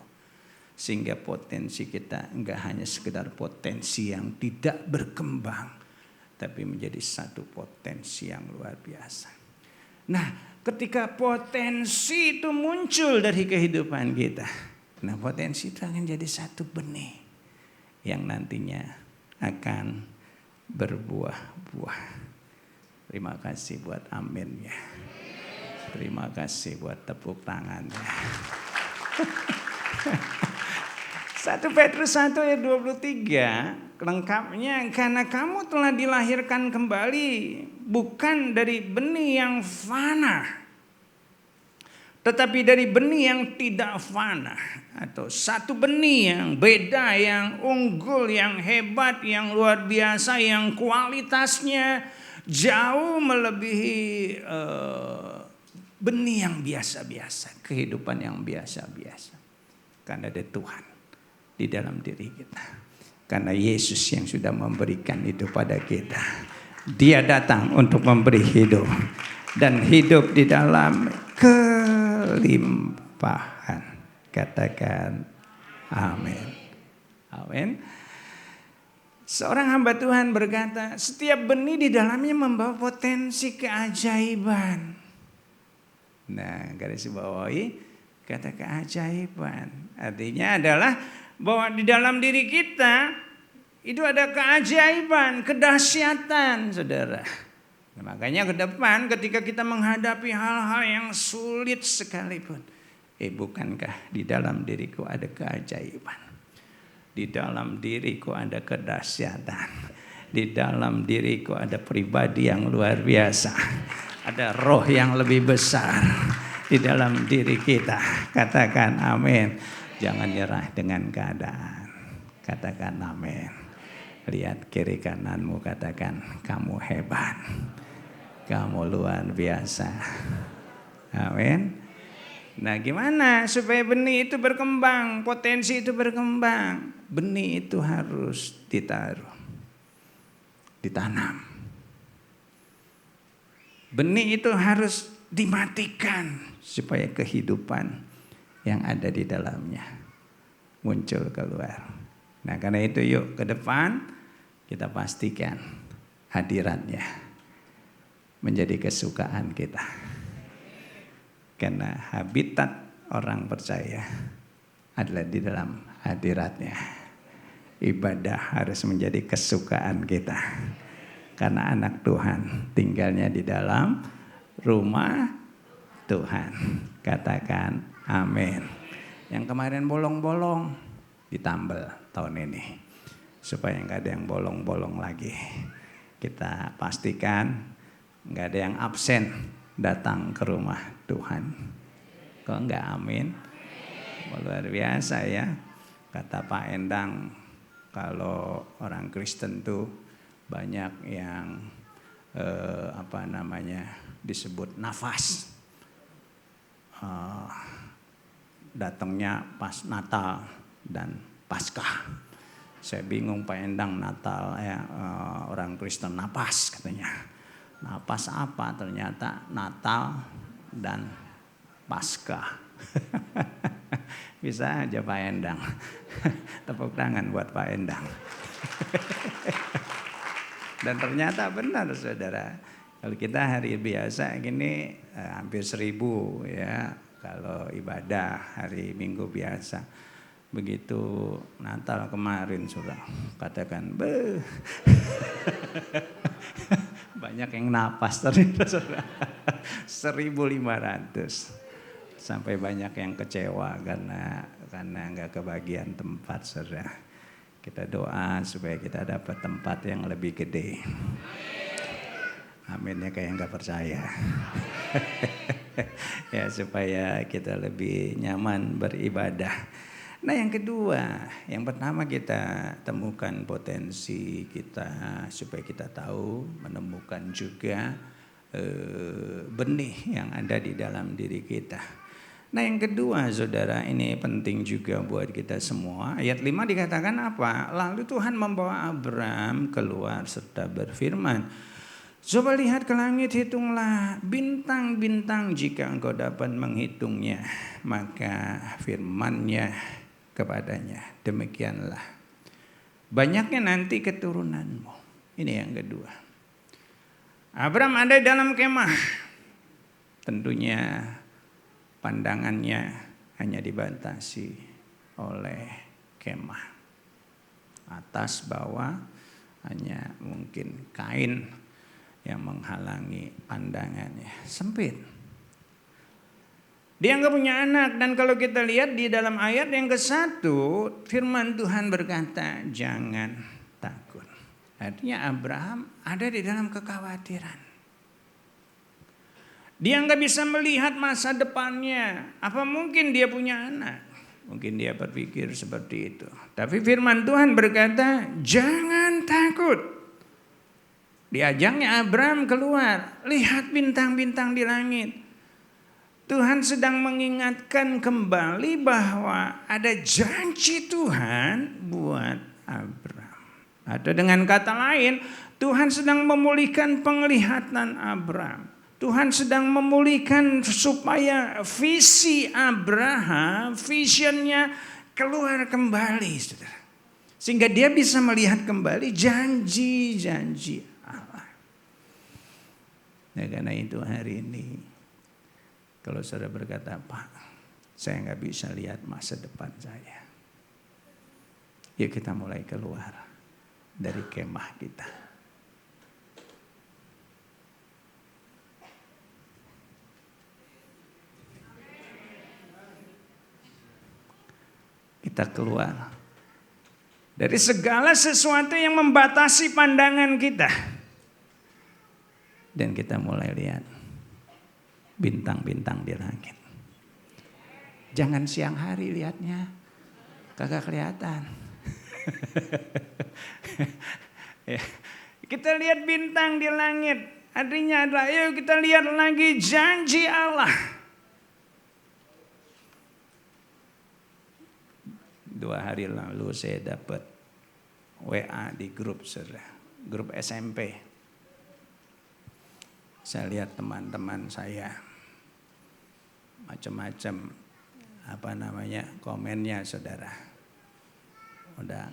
Sehingga potensi kita enggak hanya sekedar potensi yang tidak berkembang. Tapi menjadi satu potensi yang luar biasa. Nah, ketika potensi itu muncul dari kehidupan kita. Nah, potensi itu akan jadi satu benih yang nantinya akan berbuah-buah. Terima kasih buat aminnya. Terima kasih buat tepuk tangannya. 1 Petrus 1 ayat 23 lengkapnya, karena kamu telah dilahirkan kembali bukan dari benih yang fana, tetapi dari benih yang tidak fana, atau satu benih yang beda, yang unggul, yang hebat, yang luar biasa, yang kualitasnya jauh melebihi benih yang biasa-biasa, kehidupan yang biasa-biasa. Karena ada Tuhan di dalam diri kita. Karena Yesus yang sudah memberikan itu pada kita. Dia datang untuk memberi hidup. Dan hidup di dalam kelimpahan. Katakan amin. Amin. Seorang hamba Tuhan berkata, setiap benih di dalamnya membawa potensi keajaiban. Nah, garis bawahi kata keajaiban. Artinya adalah bahwa di dalam diri kita itu ada keajaiban, kedahsyatan, saudara. Nah, makanya ke depan ketika kita menghadapi hal-hal yang sulit sekalipun, bukankah di dalam diriku ada keajaiban? Di dalam diriku ada kedahsyatan. Di dalam diriku ada pribadi yang luar biasa. Ada roh yang lebih besar di dalam diri kita. Katakan amin. Jangan nyerah dengan keadaan. Katakan amin. Lihat kiri kananmu, katakan kamu hebat. Kamu luar biasa. Amin. Nah, gimana supaya benih itu berkembang, potensi itu berkembang? Benih itu harus ditaruh, ditanam. Benih itu harus dimatikan supaya kehidupan yang ada di dalamnya muncul keluar. Nah, karena itu yuk ke depan kita pastikan hadiratnya menjadi kesukaan kita. Karena habitat orang percaya adalah di dalam hadiratnya. Ibadah harus menjadi kesukaan kita. Karena anak Tuhan tinggalnya di dalam rumah Tuhan. Katakan amin. Yang kemarin bolong-bolong ditambal tahun ini. Supaya nggak ada yang bolong-bolong lagi. Kita pastikan nggak ada yang absen datang ke rumah Tuhan. Kok enggak amin? Luar biasa ya. Kata Pak Endang, kalau orang Kristen tuh banyak yang disebut nafas. Datangnya pas Natal dan Paskah. Saya bingung Pak Endang, Natal ya, orang Kristen napas katanya. Napas apa? Ternyata Natal dan Paskah. Bisa aja Pak Endang. Tepuk tangan buat Pak Endang. Dan ternyata benar saudara. Kalau kita hari biasa gini hampir 1000 ya. Kalau ibadah hari Minggu biasa. Begitu Natal kemarin saudara. Katakan beuh. Banyak yang napas ternyata saudara. 1.500. Sampai banyak yang kecewa karena nggak kebagian tempat saudara. Kita doa supaya kita dapat tempat yang lebih gede. Amin ya, kayak nggak percaya. Ya supaya kita lebih nyaman beribadah. Nah yang kedua, yang pertama kita temukan potensi kita supaya kita tahu, menemukan juga benih yang ada di dalam diri kita. Nah yang kedua saudara, ini penting juga buat kita semua. Ayat 5 dikatakan apa? Lalu Tuhan membawa Abram keluar serta berfirman, coba lihat ke langit, hitunglah bintang-bintang jika engkau dapat menghitungnya. Maka firman-Nya kepadanya, demikianlah banyaknya nanti keturunanmu. Ini yang kedua. Abram ada dalam kemah. tentunya pandangannya hanya dibatasi oleh kemah. Atas bawah hanya mungkin kain yang menghalangi pandangannya. Sempit. Dia nggak punya anak, dan kalau kita lihat di dalam ayat yang ke-1, firman Tuhan berkata, jangan takut. Artinya Abraham ada di dalam kekhawatiran. Dia nggak bisa melihat masa depannya. Apa mungkin dia punya anak? Mungkin dia berpikir seperti itu. Tapi firman Tuhan berkata, jangan takut. Diajaknya Abraham keluar, lihat bintang-bintang di langit. Tuhan sedang mengingatkan kembali bahwa ada janji Tuhan buat Abraham. Atau dengan kata lain, Tuhan sedang memulihkan penglihatan Abraham. Tuhan sedang memulihkan supaya visi Abraham, visionnya keluar kembali, saudara. Sehingga dia bisa melihat kembali janji-janji Allah. Nah, karena itu hari ini, kalau saudara berkata, Pak, saya nggak bisa lihat masa depan saya. Yuk kita mulai keluar dari kemah kita. Kita keluar dari segala sesuatu yang membatasi pandangan kita. Dan kita mulai lihat bintang-bintang di langit. Jangan siang hari lihatnya, kagak kelihatan. Kita lihat bintang di langit. Artinya adalah, ayo kita lihat lagi janji Allah. 2 hari lalu saya dapat WA di grup SMP. Saya lihat teman-teman saya macam-macam komennya, saudara. Udah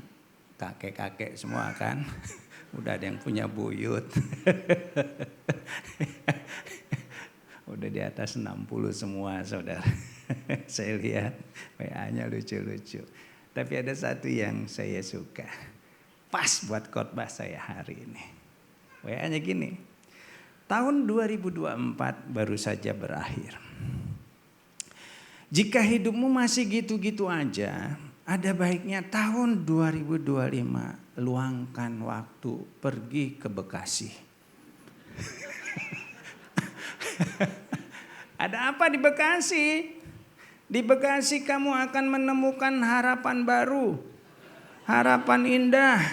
kakek-kakek semua kan, udah ada yang punya buyut. Udah di atas 60 semua, saudara. Saya lihat WA-nya lucu-lucu. Tapi ada satu yang saya suka. Pas buat khotbah saya hari ini. WA-nya gini. Tahun 2024 baru saja berakhir. Jika hidupmu masih gitu-gitu aja, ada baiknya tahun 2025 luangkan waktu pergi ke Bekasi. Ada apa di Bekasi? Di Bekasi kamu akan menemukan harapan baru, harapan indah,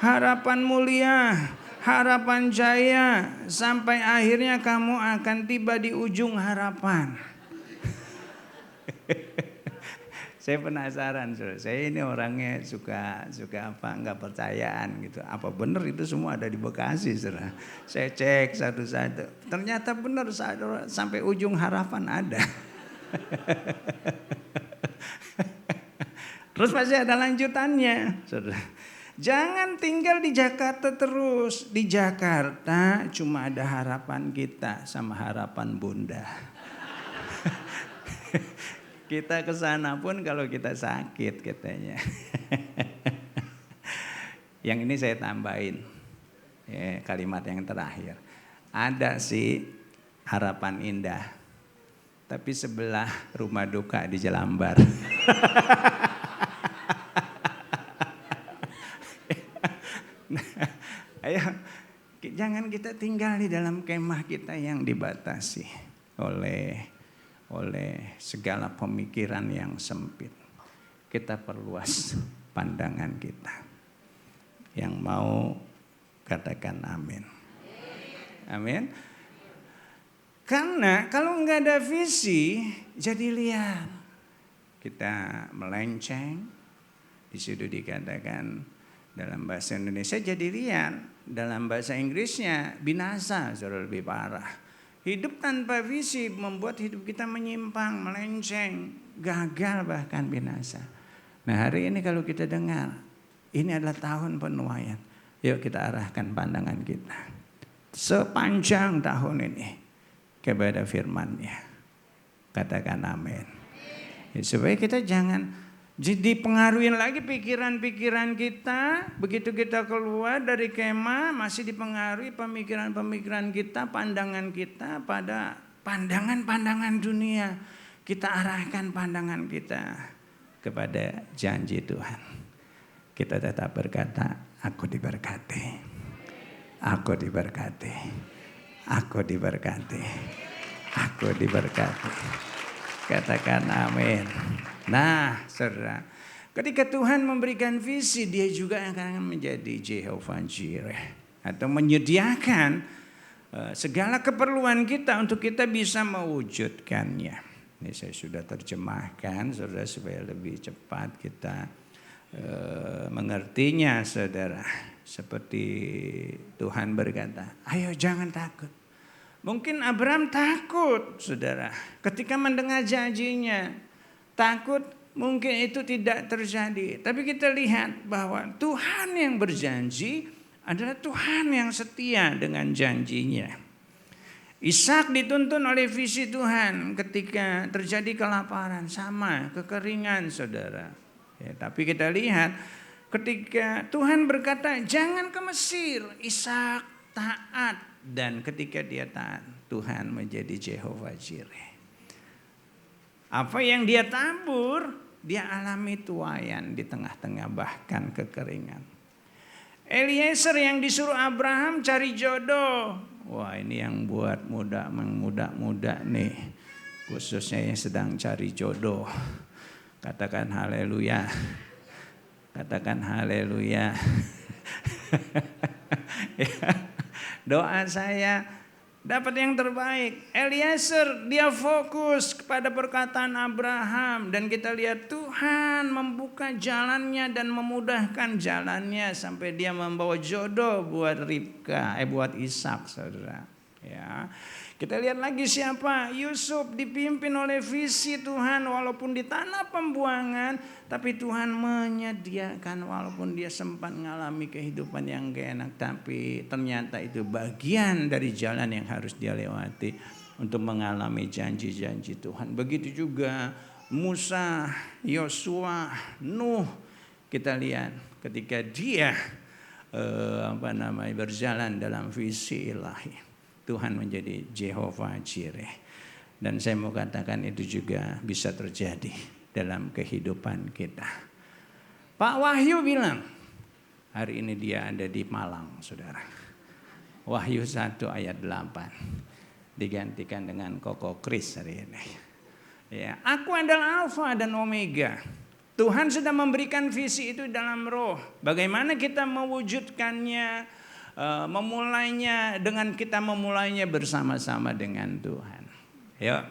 harapan mulia, harapan jaya, sampai akhirnya kamu akan tiba di ujung harapan. Saya penasaran, saya ini orangnya suka nggak percayaan gitu. Apa benar itu semua ada di Bekasi, saudara? Saya cek satu-satu. Ternyata benar, sampai ujung harapan ada. Terus masih ada lanjutannya, saudara. Jangan tinggal di Jakarta terus. Di Jakarta cuma ada harapan kita sama harapan Bunda. Kita ke sana pun kalau kita sakit katanya. Yang ini saya tambahin kalimat yang terakhir. Ada sih harapan indah, tapi sebelah rumah duka di Jelambar. Ayo, jangan kita tinggal di dalam kemah kita yang dibatasi oleh segala pemikiran yang sempit. Kita perluas pandangan kita. Yang mau katakan amin. Amin. Karena kalau nggak ada visi, jadi liar. Kita melenceng. Di situ dikatakan dalam bahasa Indonesia jadi liar. Dalam bahasa Inggrisnya binasa, saudara, lebih parah. Hidup tanpa visi membuat hidup kita menyimpang, melenceng, gagal bahkan binasa. Nah, hari ini kalau kita dengar, ini adalah tahun penuaian. Yuk kita arahkan pandangan kita. Sepanjang tahun ini, kepada firman-Nya. Katakan amin. Supaya kita jangan jadi pengaruhin lagi pikiran-pikiran kita. Begitu kita keluar dari kemah masih dipengaruhi pemikiran-pemikiran kita, pandangan kita pada pandangan-pandangan dunia. Kita arahkan pandangan kita kepada janji Tuhan. Kita tetap berkata, aku diberkati. Aku diberkati. Aku diberkati. Aku diberkati. Katakan amin. Nah, saudara, ketika Tuhan memberikan visi, Dia juga akan menjadi Jehovah Jireh, atau menyediakan segala keperluan kita untuk kita bisa mewujudkannya. Ini saya sudah terjemahkan, saudara, supaya lebih cepat kita mengertinya, saudara. Seperti Tuhan berkata, ayo jangan takut. Mungkin Abraham takut, saudara, ketika mendengar janjinya. Takut mungkin itu tidak terjadi. Tapi kita lihat bahwa Tuhan yang berjanji adalah Tuhan yang setia dengan janjinya. Ishak dituntun oleh visi Tuhan ketika terjadi kelaparan, sama kekeringan, saudara. Ya, tapi kita lihat ketika Tuhan berkata jangan ke Mesir, Ishak taat. Dan ketika dia taat, Tuhan menjadi Jehovah Jireh. Apa yang dia tabur, dia alami tuaian di tengah-tengah bahkan kekeringan. Eliezer yang disuruh Abraham cari jodoh. Wah, ini yang buat muda nih. Khususnya yang sedang cari jodoh. Katakan haleluya. Katakan haleluya. Doa saya dapat yang terbaik. Eliezer dia fokus kepada perkataan Abraham. Dan kita lihat Tuhan membuka jalannya dan memudahkan jalannya. Sampai dia membawa jodoh buat Ribka, buat Ishak, saudara. Ya. Kita lihat lagi siapa? Yusuf dipimpin oleh visi Tuhan walaupun di tanah pembuangan. Tapi Tuhan menyediakan walaupun dia sempat mengalami kehidupan yang gak enak. Tapi ternyata itu bagian dari jalan yang harus dia lewati untuk mengalami janji-janji Tuhan. Begitu juga Musa, Yosua, Nuh. Kita lihat ketika dia berjalan dalam visi ilahi. Tuhan menjadi Jehovah Jireh. Dan saya mau katakan itu juga bisa terjadi dalam kehidupan kita. Pak Wahyu bilang, hari ini dia ada di Malang, saudara. Wahyu 1 ayat 8. Digantikan dengan Koko Kris hari ini. Ya, aku adalah Alfa dan Omega. Tuhan sudah memberikan visi itu dalam roh. Bagaimana kita mewujudkannya, memulainya dengan kita memulainya bersama-sama dengan Tuhan. Ya,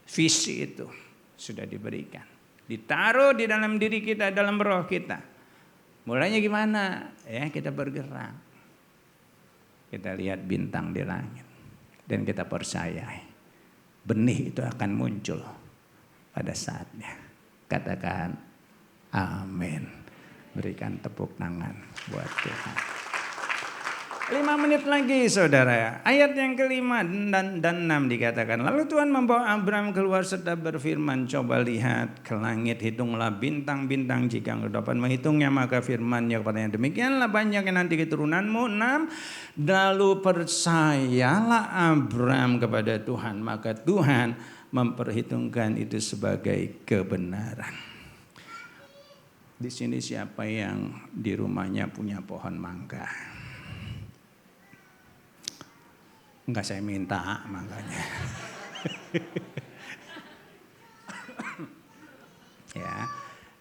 visi itu sudah diberikan. Ditaruh di dalam diri kita, dalam roh kita. Mulainya gimana? Ya, kita bergerak. Kita lihat bintang di langit. Dan kita percaya benih itu akan muncul pada saatnya. Katakan amin. Berikan tepuk tangan buat Tuhan. 5 menit lagi, saudara. Ayat yang kelima dan 6 dikatakan. Lalu Tuhan membawa Abraham keluar serta berfirman, coba lihat ke langit, hitunglah bintang-bintang jika engkau dapat menghitungnya. Maka firman-Nya kepadanya, demikianlah banyaknya nanti keturunanmu. 6. Lalu percayalah Abraham kepada Tuhan. Maka Tuhan memperhitungkan itu sebagai kebenaran. Di sini siapa yang di rumahnya punya pohon mangga? Enggak, saya minta makanya. Ya,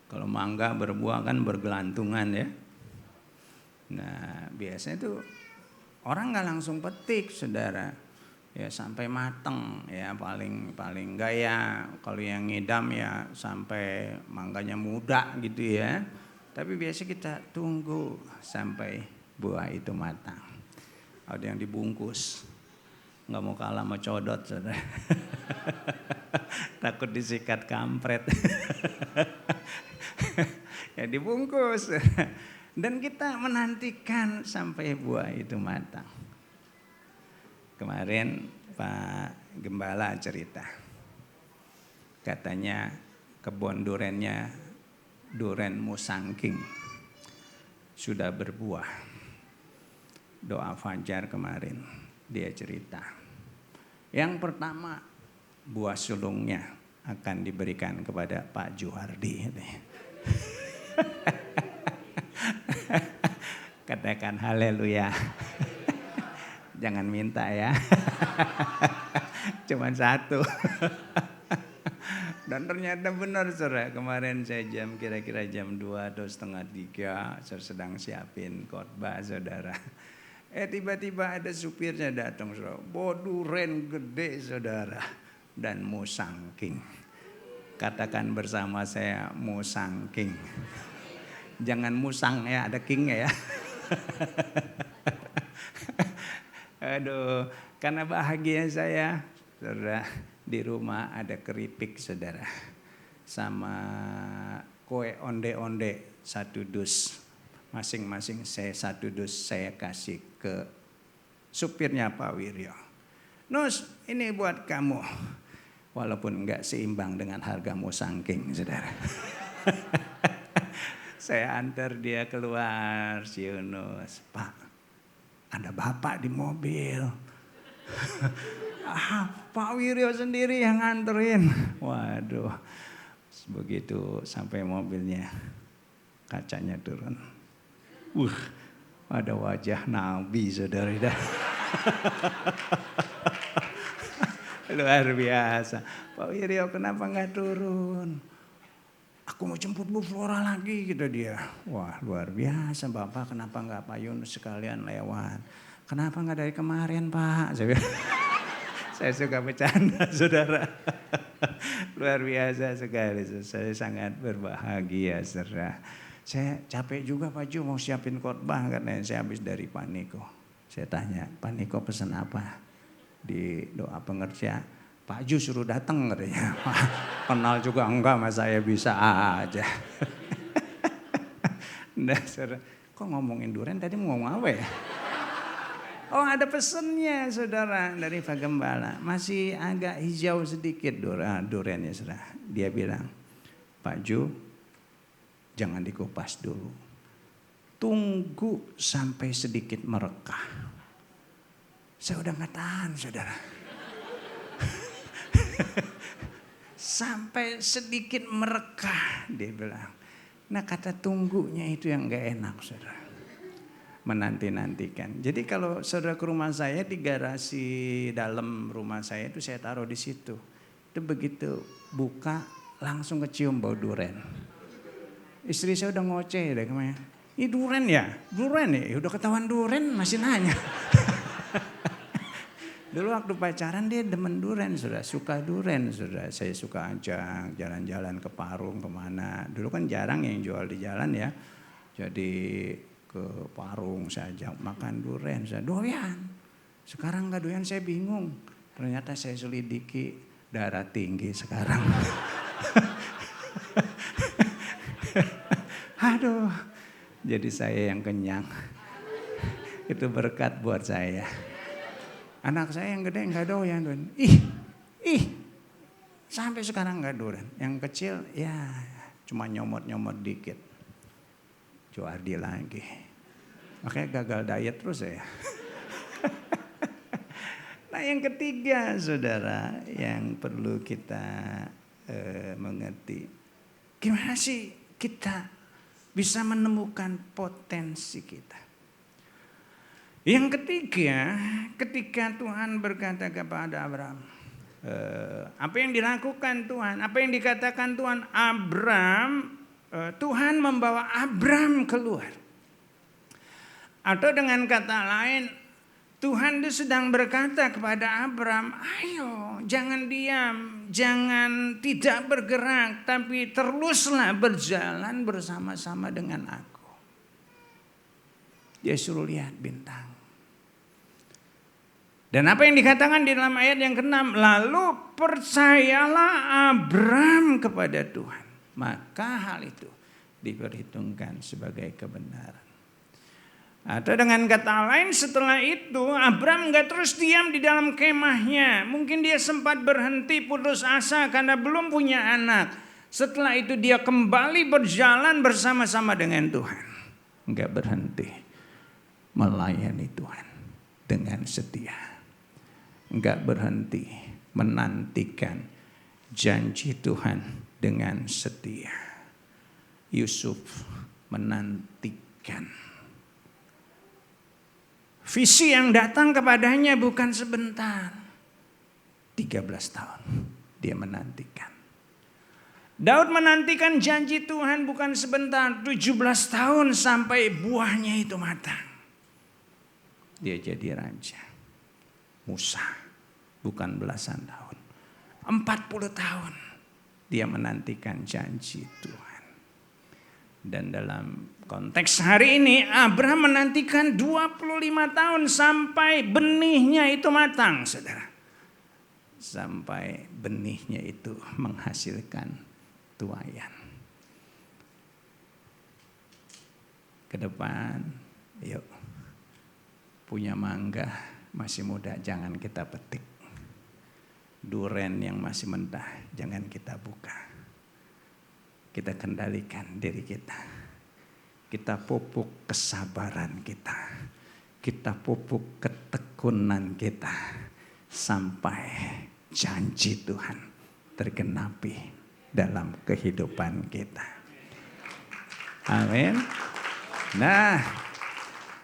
kalau mangga berbuah kan bergelantungan ya. Nah, biasanya tuh orang nggak langsung petik, saudara. Ya sampai mateng ya, paling gaya. Kalau yang ngidam ya sampai mangganya muda gitu ya. Tapi biasa kita tunggu sampai buah itu matang. Ada yang dibungkus. Nggak mau kalah sama codot, saudara. Takut disikat kampret. Ya dibungkus. Dan kita menantikan sampai buah itu matang. Kemarin Pak Gembala cerita. Katanya kebun durennya duren musangking sudah berbuah. Doa fajar kemarin dia cerita. Yang pertama buah sulungnya akan diberikan kepada Pak Juhardi. Katakan haleluya. Jangan minta ya. Cuman satu. Dan ternyata benar saudara. Kemarin saya kira-kira jam 2 atau setengah 3. Saya sedang siapin khotbah saudara. Tiba-tiba ada supirnya datang saudara. Bawa duren gede saudara. Dan musangking. Katakan bersama saya musangking. Jangan musang ya, ada kingnya ya. Aduh, karena bahagia saya, saudara, di rumah ada keripik saudara. Sama kue onde-onde 1 dus. Masing-masing saya 1 dus saya kasih ke supirnya Pak Wiryo. Nus, ini buat kamu. Walaupun enggak seimbang dengan harga musangking saudara. Saya antar dia keluar, si Yunus. Pak, ada bapak di mobil. Pak Wiryo sendiri yang nganterin. Waduh, begitu sampai mobilnya, kacanya turun. Ada wajah Nabi saudara. Luar biasa. Pak Wiryo kenapa nggak turun? Aku mau jemput Bu Flora lagi gitu dia. Wah luar biasa Bapak, kenapa nggak Pak Yunus sekalian lewat? Kenapa nggak dari kemarin Pak? Saya suka bercanda saudara. Luar biasa sekali, saya sangat berbahagia saudara. Saya capek juga Pak Ju mau siapin khotbah karena saya habis dari Pak Niko. Saya tanya, Pak Niko pesan apa? Di doa pengerja. Pak Ju suruh datang katanya. Kenal juga enggak mas saya bisa aja. Dasar, kok ngomongin duren tadi mau ngomong apa ya? Oh ada pesennya saudara dari Pak Gembala. Masih agak hijau sedikit durennya saudara. Dia bilang, Pak Ju jangan dikupas dulu. Tunggu sampai sedikit merekah. Saya udah gak tahan saudara. Sampai sedikit merekah dia bilang. Nah kata tunggunya itu yang gak enak saudara. Menanti-nantikan. Jadi kalau saudara ke rumah saya di garasi dalam rumah saya itu saya taruh di situ. Itu begitu buka langsung kecium bau duren. Istri saya udah ngoceh deh kemana. Ini duren ya? Duren ya? Udah ketahuan duren masih nanya. Dulu waktu pacaran dia demen duren, sudah suka duren, sudah saya suka ajak jalan-jalan ke Parung kemana. Dulu kan jarang yang jual di jalan ya, jadi ke Parung saya ajak makan duren, saya doyan. Sekarang nggak doyan saya bingung. Ternyata saya selidiki darah tinggi sekarang. Aduh, jadi saya yang kenyang. Itu berkat buat saya. Anak saya yang gede nggak doyan. Ih, sampai sekarang nggak doyan. Yang kecil ya cuma nyomot-nyomot dikit. Juardi lagi. Makanya gagal diet terus ya. Nah yang ketiga saudara yang perlu kita mengerti. Gimana sih kita bisa menemukan potensi kita? Yang ketiga, ketika Tuhan berkata kepada Abraham, apa yang dilakukan Tuhan, apa yang dikatakan Tuhan, Tuhan membawa Abraham keluar. Atau dengan kata lain, Tuhan itu sedang berkata kepada Abraham, ayo jangan diam, jangan tidak bergerak, tapi teruslah berjalan bersama-sama dengan aku. Dia suruh lihat bintang. Dan apa yang dikatakan di dalam ayat yang ke-6, lalu percayalah Abraham kepada Tuhan, maka hal itu diperhitungkan sebagai kebenaran. Atau dengan kata lain, setelah itu Abram gak terus diam di dalam kemahnya. Mungkin dia sempat berhenti putus asa karena belum punya anak. Setelah itu dia kembali berjalan bersama-sama dengan Tuhan. Gak berhenti melayani Tuhan dengan setia. Gak berhenti menantikan janji Tuhan dengan setia. Yusuf menantikan visi yang datang kepadanya bukan sebentar. 13 tahun dia menantikan. Daud menantikan janji Tuhan bukan sebentar. 17 tahun sampai buahnya itu matang. Dia jadi raja. Musa bukan belasan tahun. 40 tahun dia menantikan janji Tuhan. Dan dalam konteks hari ini Abraham menantikan 25 tahun sampai benihnya itu matang, saudara. Sampai benihnya itu menghasilkan tuaian. Ke depan, yuk. Punya mangga masih muda jangan kita petik. Duren yang masih mentah jangan kita buka. Kita kendalikan diri kita. Kita pupuk kesabaran kita. Kita pupuk ketekunan kita. Sampai janji Tuhan tergenapi dalam kehidupan kita. Amin. Nah,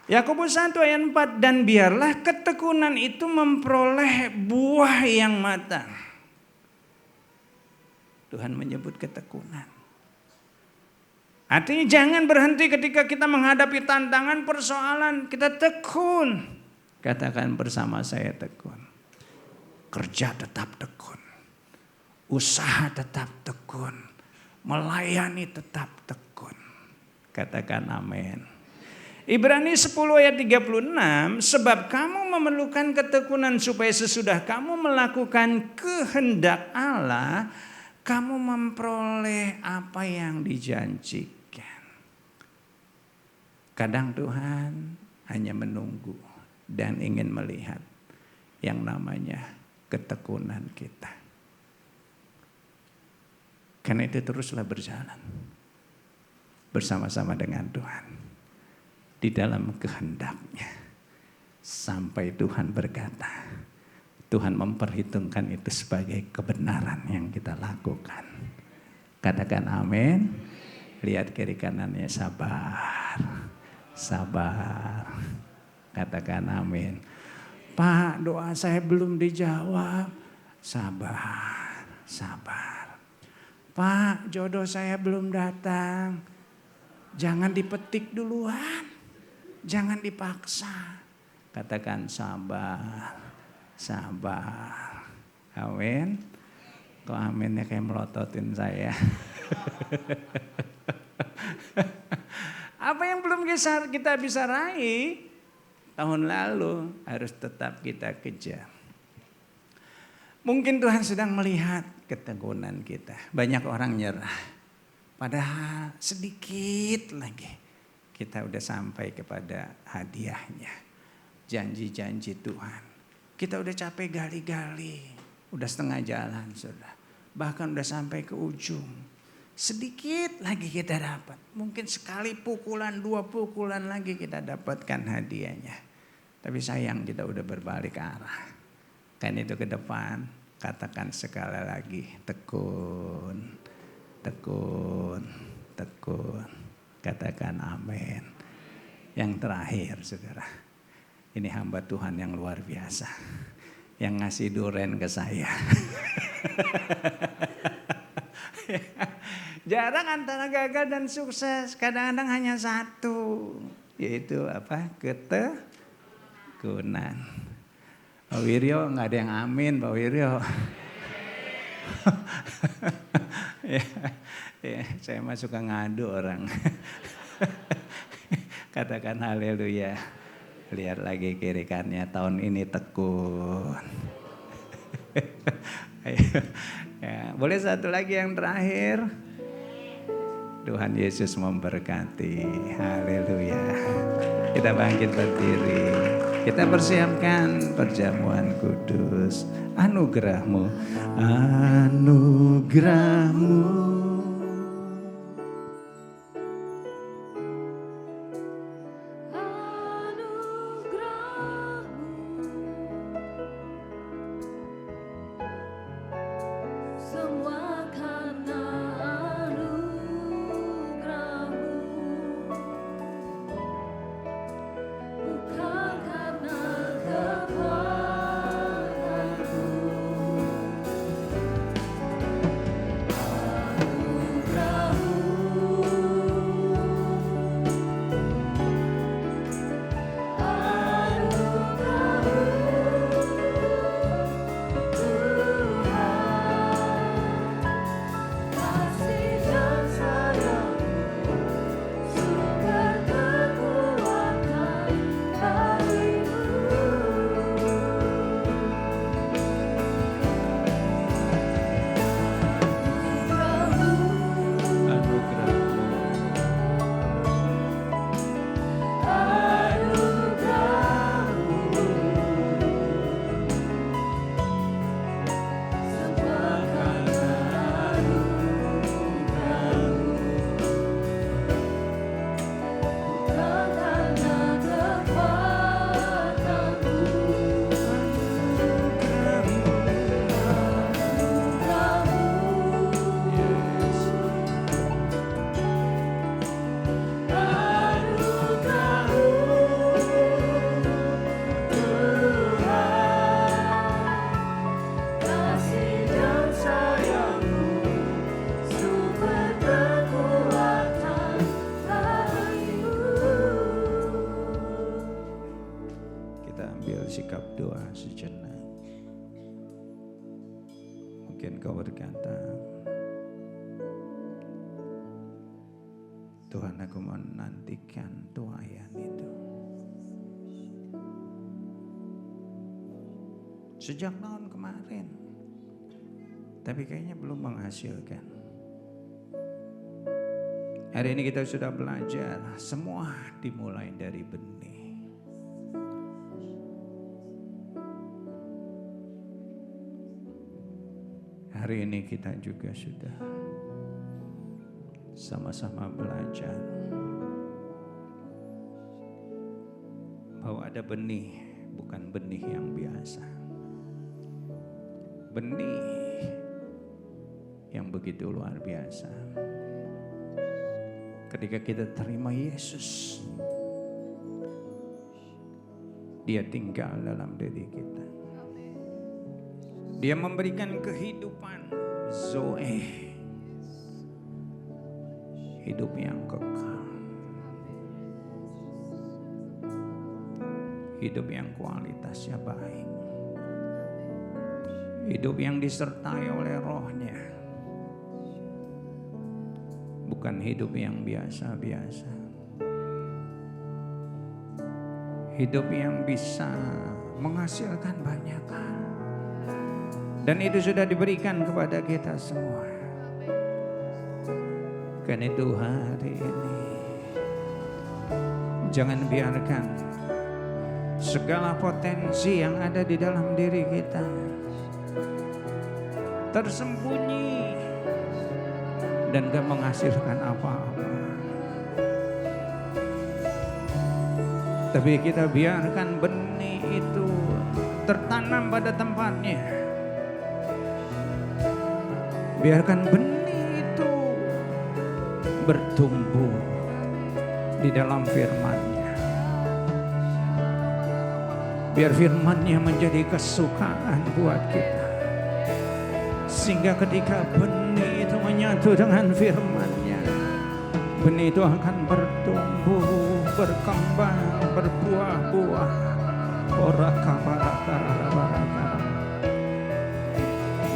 Yakobus 1 ayat 4, dan biarlah ketekunan itu memperoleh buah yang matang. Tuhan menyebut ketekunan. Artinya jangan berhenti ketika kita menghadapi tantangan, persoalan. Kita tekun. Katakan bersama saya, tekun. Kerja tetap tekun. Usaha tetap tekun. Melayani tetap tekun. Katakan amin. Ibrani 10 ayat 36. Sebab kamu memerlukan ketekunan supaya sesudah kamu melakukan kehendak Allah, kamu memperoleh apa yang dijanjikan. Kadang Tuhan hanya menunggu dan ingin melihat yang namanya ketekunan kita. Karena itu teruslah berjalan bersama-sama dengan Tuhan di dalam kehendaknya. Sampai Tuhan berkata, Tuhan memperhitungkan itu sebagai kebenaran yang kita lakukan. Katakan amin. Lihat kiri kanannya, sabar. Sabar. Katakan amin. Pak, doa saya belum dijawab. Sabar. Sabar. Pak, jodoh saya belum datang. Jangan dipetik duluan. Jangan dipaksa. Katakan sabar. Sabar. Amin. Kok aminnya kayak melototin saya. Apa yang belum kita bisa raih tahun lalu harus tetap kita kejar. Mungkin Tuhan sedang melihat ketekunan kita. Banyak orang nyerah. Padahal sedikit lagi kita udah sampai kepada hadiahnya. Janji-janji Tuhan. Kita udah capek gali-gali. Udah setengah jalan sudah. Bahkan udah sampai ke ujung. Sedikit lagi kita dapat. Mungkin sekali pukulan, 2 pukulan lagi kita dapatkan hadiahnya. Tapi sayang kita udah berbalik arah. Kan itu ke depan. Katakan sekali lagi. Tekun. Tekun. Tekun. Katakan amin. Yang terakhir saudara. Ini hamba Tuhan yang luar biasa. Yang ngasih duren ke saya. Jarang antara gagal dan sukses. Kadang-kadang hanya satu. Yaitu apa? Ketekunan. Pak Wiryo gak ada yang amin Pak Wiryo. ya, saya mah suka ngadu orang. Katakan haleluya. Lihat lagi kiri kanannya, tahun ini tekun. Ya, boleh satu lagi yang terakhir. Tuhan Yesus memberkati. Haleluya. Kita bangkit berdiri. Kita persiapkan perjamuan kudus. Anugerah-Mu, anugerah-Mu. Semua karena anugerah-Mu, bukan karena kekuatanku. Sikap doa sejenak. Mungkin kau berkata, Tuhan, aku menantikan tuayan itu sejak tahun kemarin, tapi kayaknya belum menghasilkan. Hari ini kita sudah belajar, semua dimulai dari benih. Hari ini kita juga sudah sama-sama belajar bahwa ada benih, bukan benih yang biasa. Benih yang begitu luar biasa. Ketika kita terima Yesus, Dia tinggal dalam diri kita. Dia memberikan kehidupan Zoe, hidup yang kekal, hidup yang kualitasnya baik, hidup yang disertai oleh Roh-Nya, bukan hidup yang biasa-biasa, hidup yang bisa menghasilkan banyak hal. Dan itu sudah diberikan kepada kita semua. Karena itu hari ini jangan biarkan segala potensi yang ada di dalam diri kita tersembunyi dan gak menghasilkan apa-apa. Tapi kita biarkan benih itu tertanam pada tempatnya. Biarkan benih itu bertumbuh di dalam firman-Nya. Biar firman-Nya menjadi kesukaan buat kita. Sehingga ketika benih itu menyatu dengan firman-Nya, benih itu akan bertumbuh, berkembang, berbuah-buah.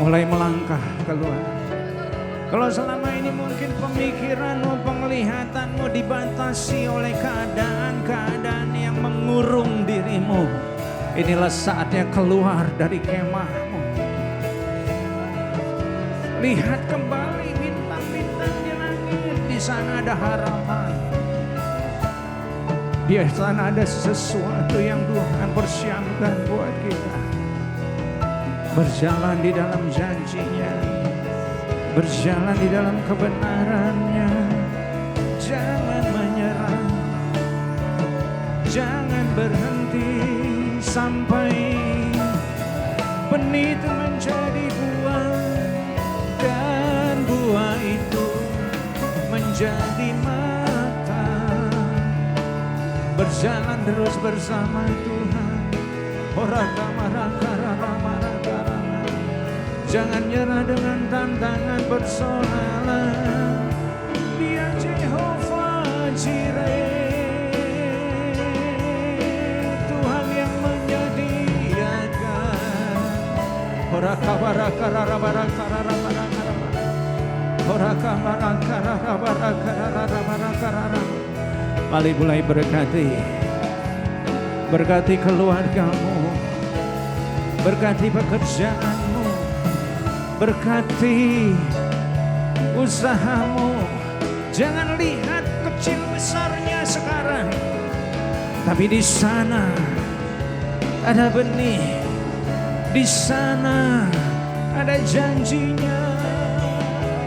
Mulai melangkah keluar. Kalau selama ini mungkin pemikiranmu, penglihatanmu dibatasi oleh keadaan-keadaan yang mengurung dirimu, inilah saatnya keluar dari kemahmu. Lihat kembali bintang-bintang di langit, di sana ada harapan. Di sana ada sesuatu yang Tuhan persiapkan buat kita. Berjalan di dalam janji-Nya, berjalan di dalam kebenaran-Nya. Jangan menyerah, jangan berhenti sampai benih itu menjadi buah, dan buah itu menjadi mata. Berjalan terus bersama Tuhan. Jangan nyerah dengan tantangan persoalan. Dia Jehovah Jireh, Tuhan yang menyediakan. Mari mulai berkati keluargamu, berkati pekerjaanmu, berkati usahamu. Jangan lihat kecil besarnya sekarang, tapi di sana ada benih, di sana ada janji-Nya.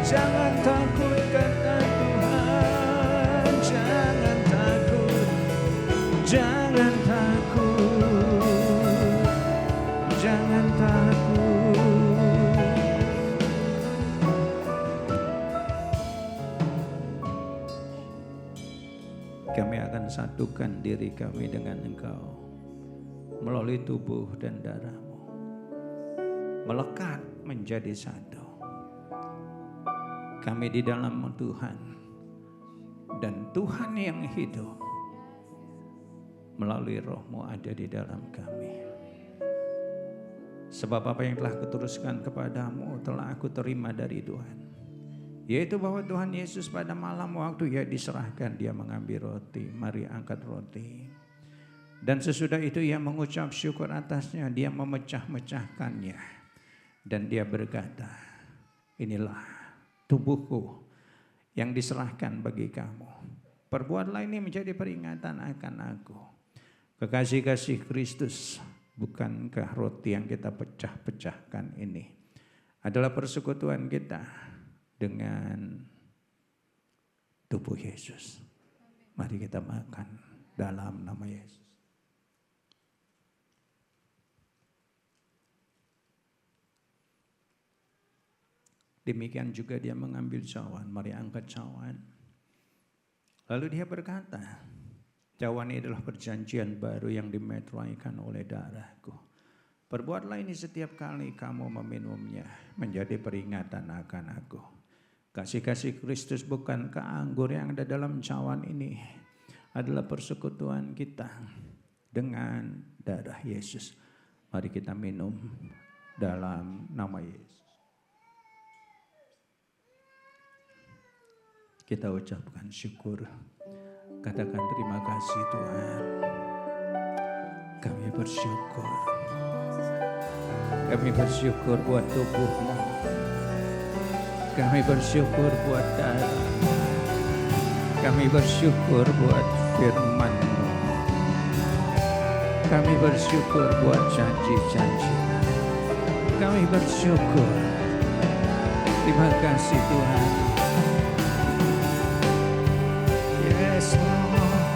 Jangan takut kata Tuhan, jangan takut, jangan takut, jangan takut. Kami akan satukan diri kami dengan Engkau melalui tubuh dan darah-Mu, melekat menjadi satu. Kami di dalam Tuhan, dan Tuhan yang hidup melalui Roh-Mu ada di dalam kami. Sebab apa yang telah kuteruskan kepadamu telah aku terima dari Tuhan, yaitu bahwa Tuhan Yesus pada malam waktu Ia diserahkan, Dia mengambil roti. Mari angkat roti. Dan sesudah itu Ia mengucap syukur atasnya, Dia memecah-mecahkannya. Dan Dia berkata, inilah tubuhku yang diserahkan bagi kamu. Perbuatlah ini menjadi peringatan akan aku. Kekasih-kasih Kristus, bukankah roti yang kita pecah-pecahkan ini adalah persekutuan kita dengan tubuh Yesus? Mari kita makan dalam nama Yesus. Demikian juga Dia mengambil cawan. Mari angkat cawan. Lalu Dia berkata, cawan ini adalah perjanjian baru yang dimeteraikan oleh darahku. Perbuatlah ini setiap kali kamu meminumnya menjadi peringatan akan aku. Kasih-kasih Kristus, bukankah anggur yang ada dalam cawan ini adalah persekutuan kita dengan darah Yesus? Mari kita minum dalam nama Yesus. Kita ucapkan syukur. Katakan terima kasih Tuhan. Kami bersyukur. Kami bersyukur buat tubuh-Mu. Kami bersyukur buat darah. Kami bersyukur buat firman-Mu. Kami bersyukur buat janji-janji. Kami bersyukur. Terima kasih Tuhan. Yes, Lord.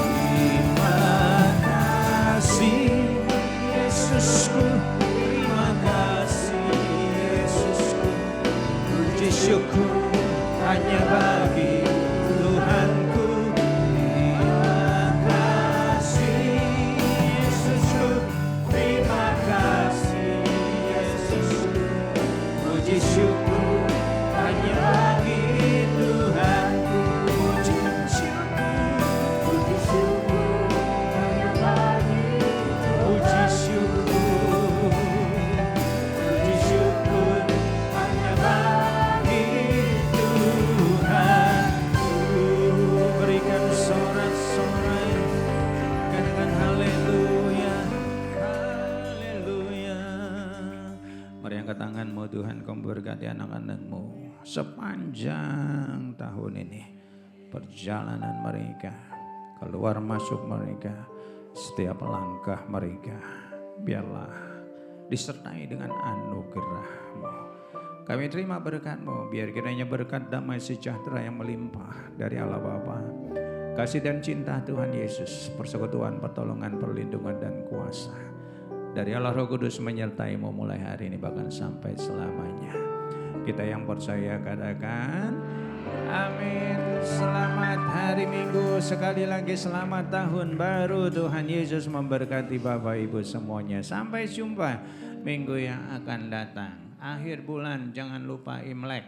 Terima kasih Yesusku, terima kasih Yesusku. Puji syukur hanya bagi Tuhanku. Terima kasih Yesusku, terima kasih Yesusku. Puji syukur hanya bagi Tuhanku. sepanjang tahun ini. Perjalanan mereka, keluar masuk mereka, setiap langkah mereka, biarlah disertai dengan anugerah-Mu. Kami terima berkat-Mu, biar kiranya berkat damai sejahtera yang melimpah dari Allah Bapa, kasih dan cinta Tuhan Yesus, persekutuan, pertolongan, perlindungan dan kuasa dari Allah Roh Kudus menyertai-Mu mulai hari ini bahkan sampai selamanya. Kita yang percaya katakan amin. Selamat hari Minggu, sekali lagi selamat tahun baru. Tuhan Yesus memberkati Bapak Ibu semuanya. Sampai jumpa minggu yang akan datang. Akhir bulan jangan lupa Imlek.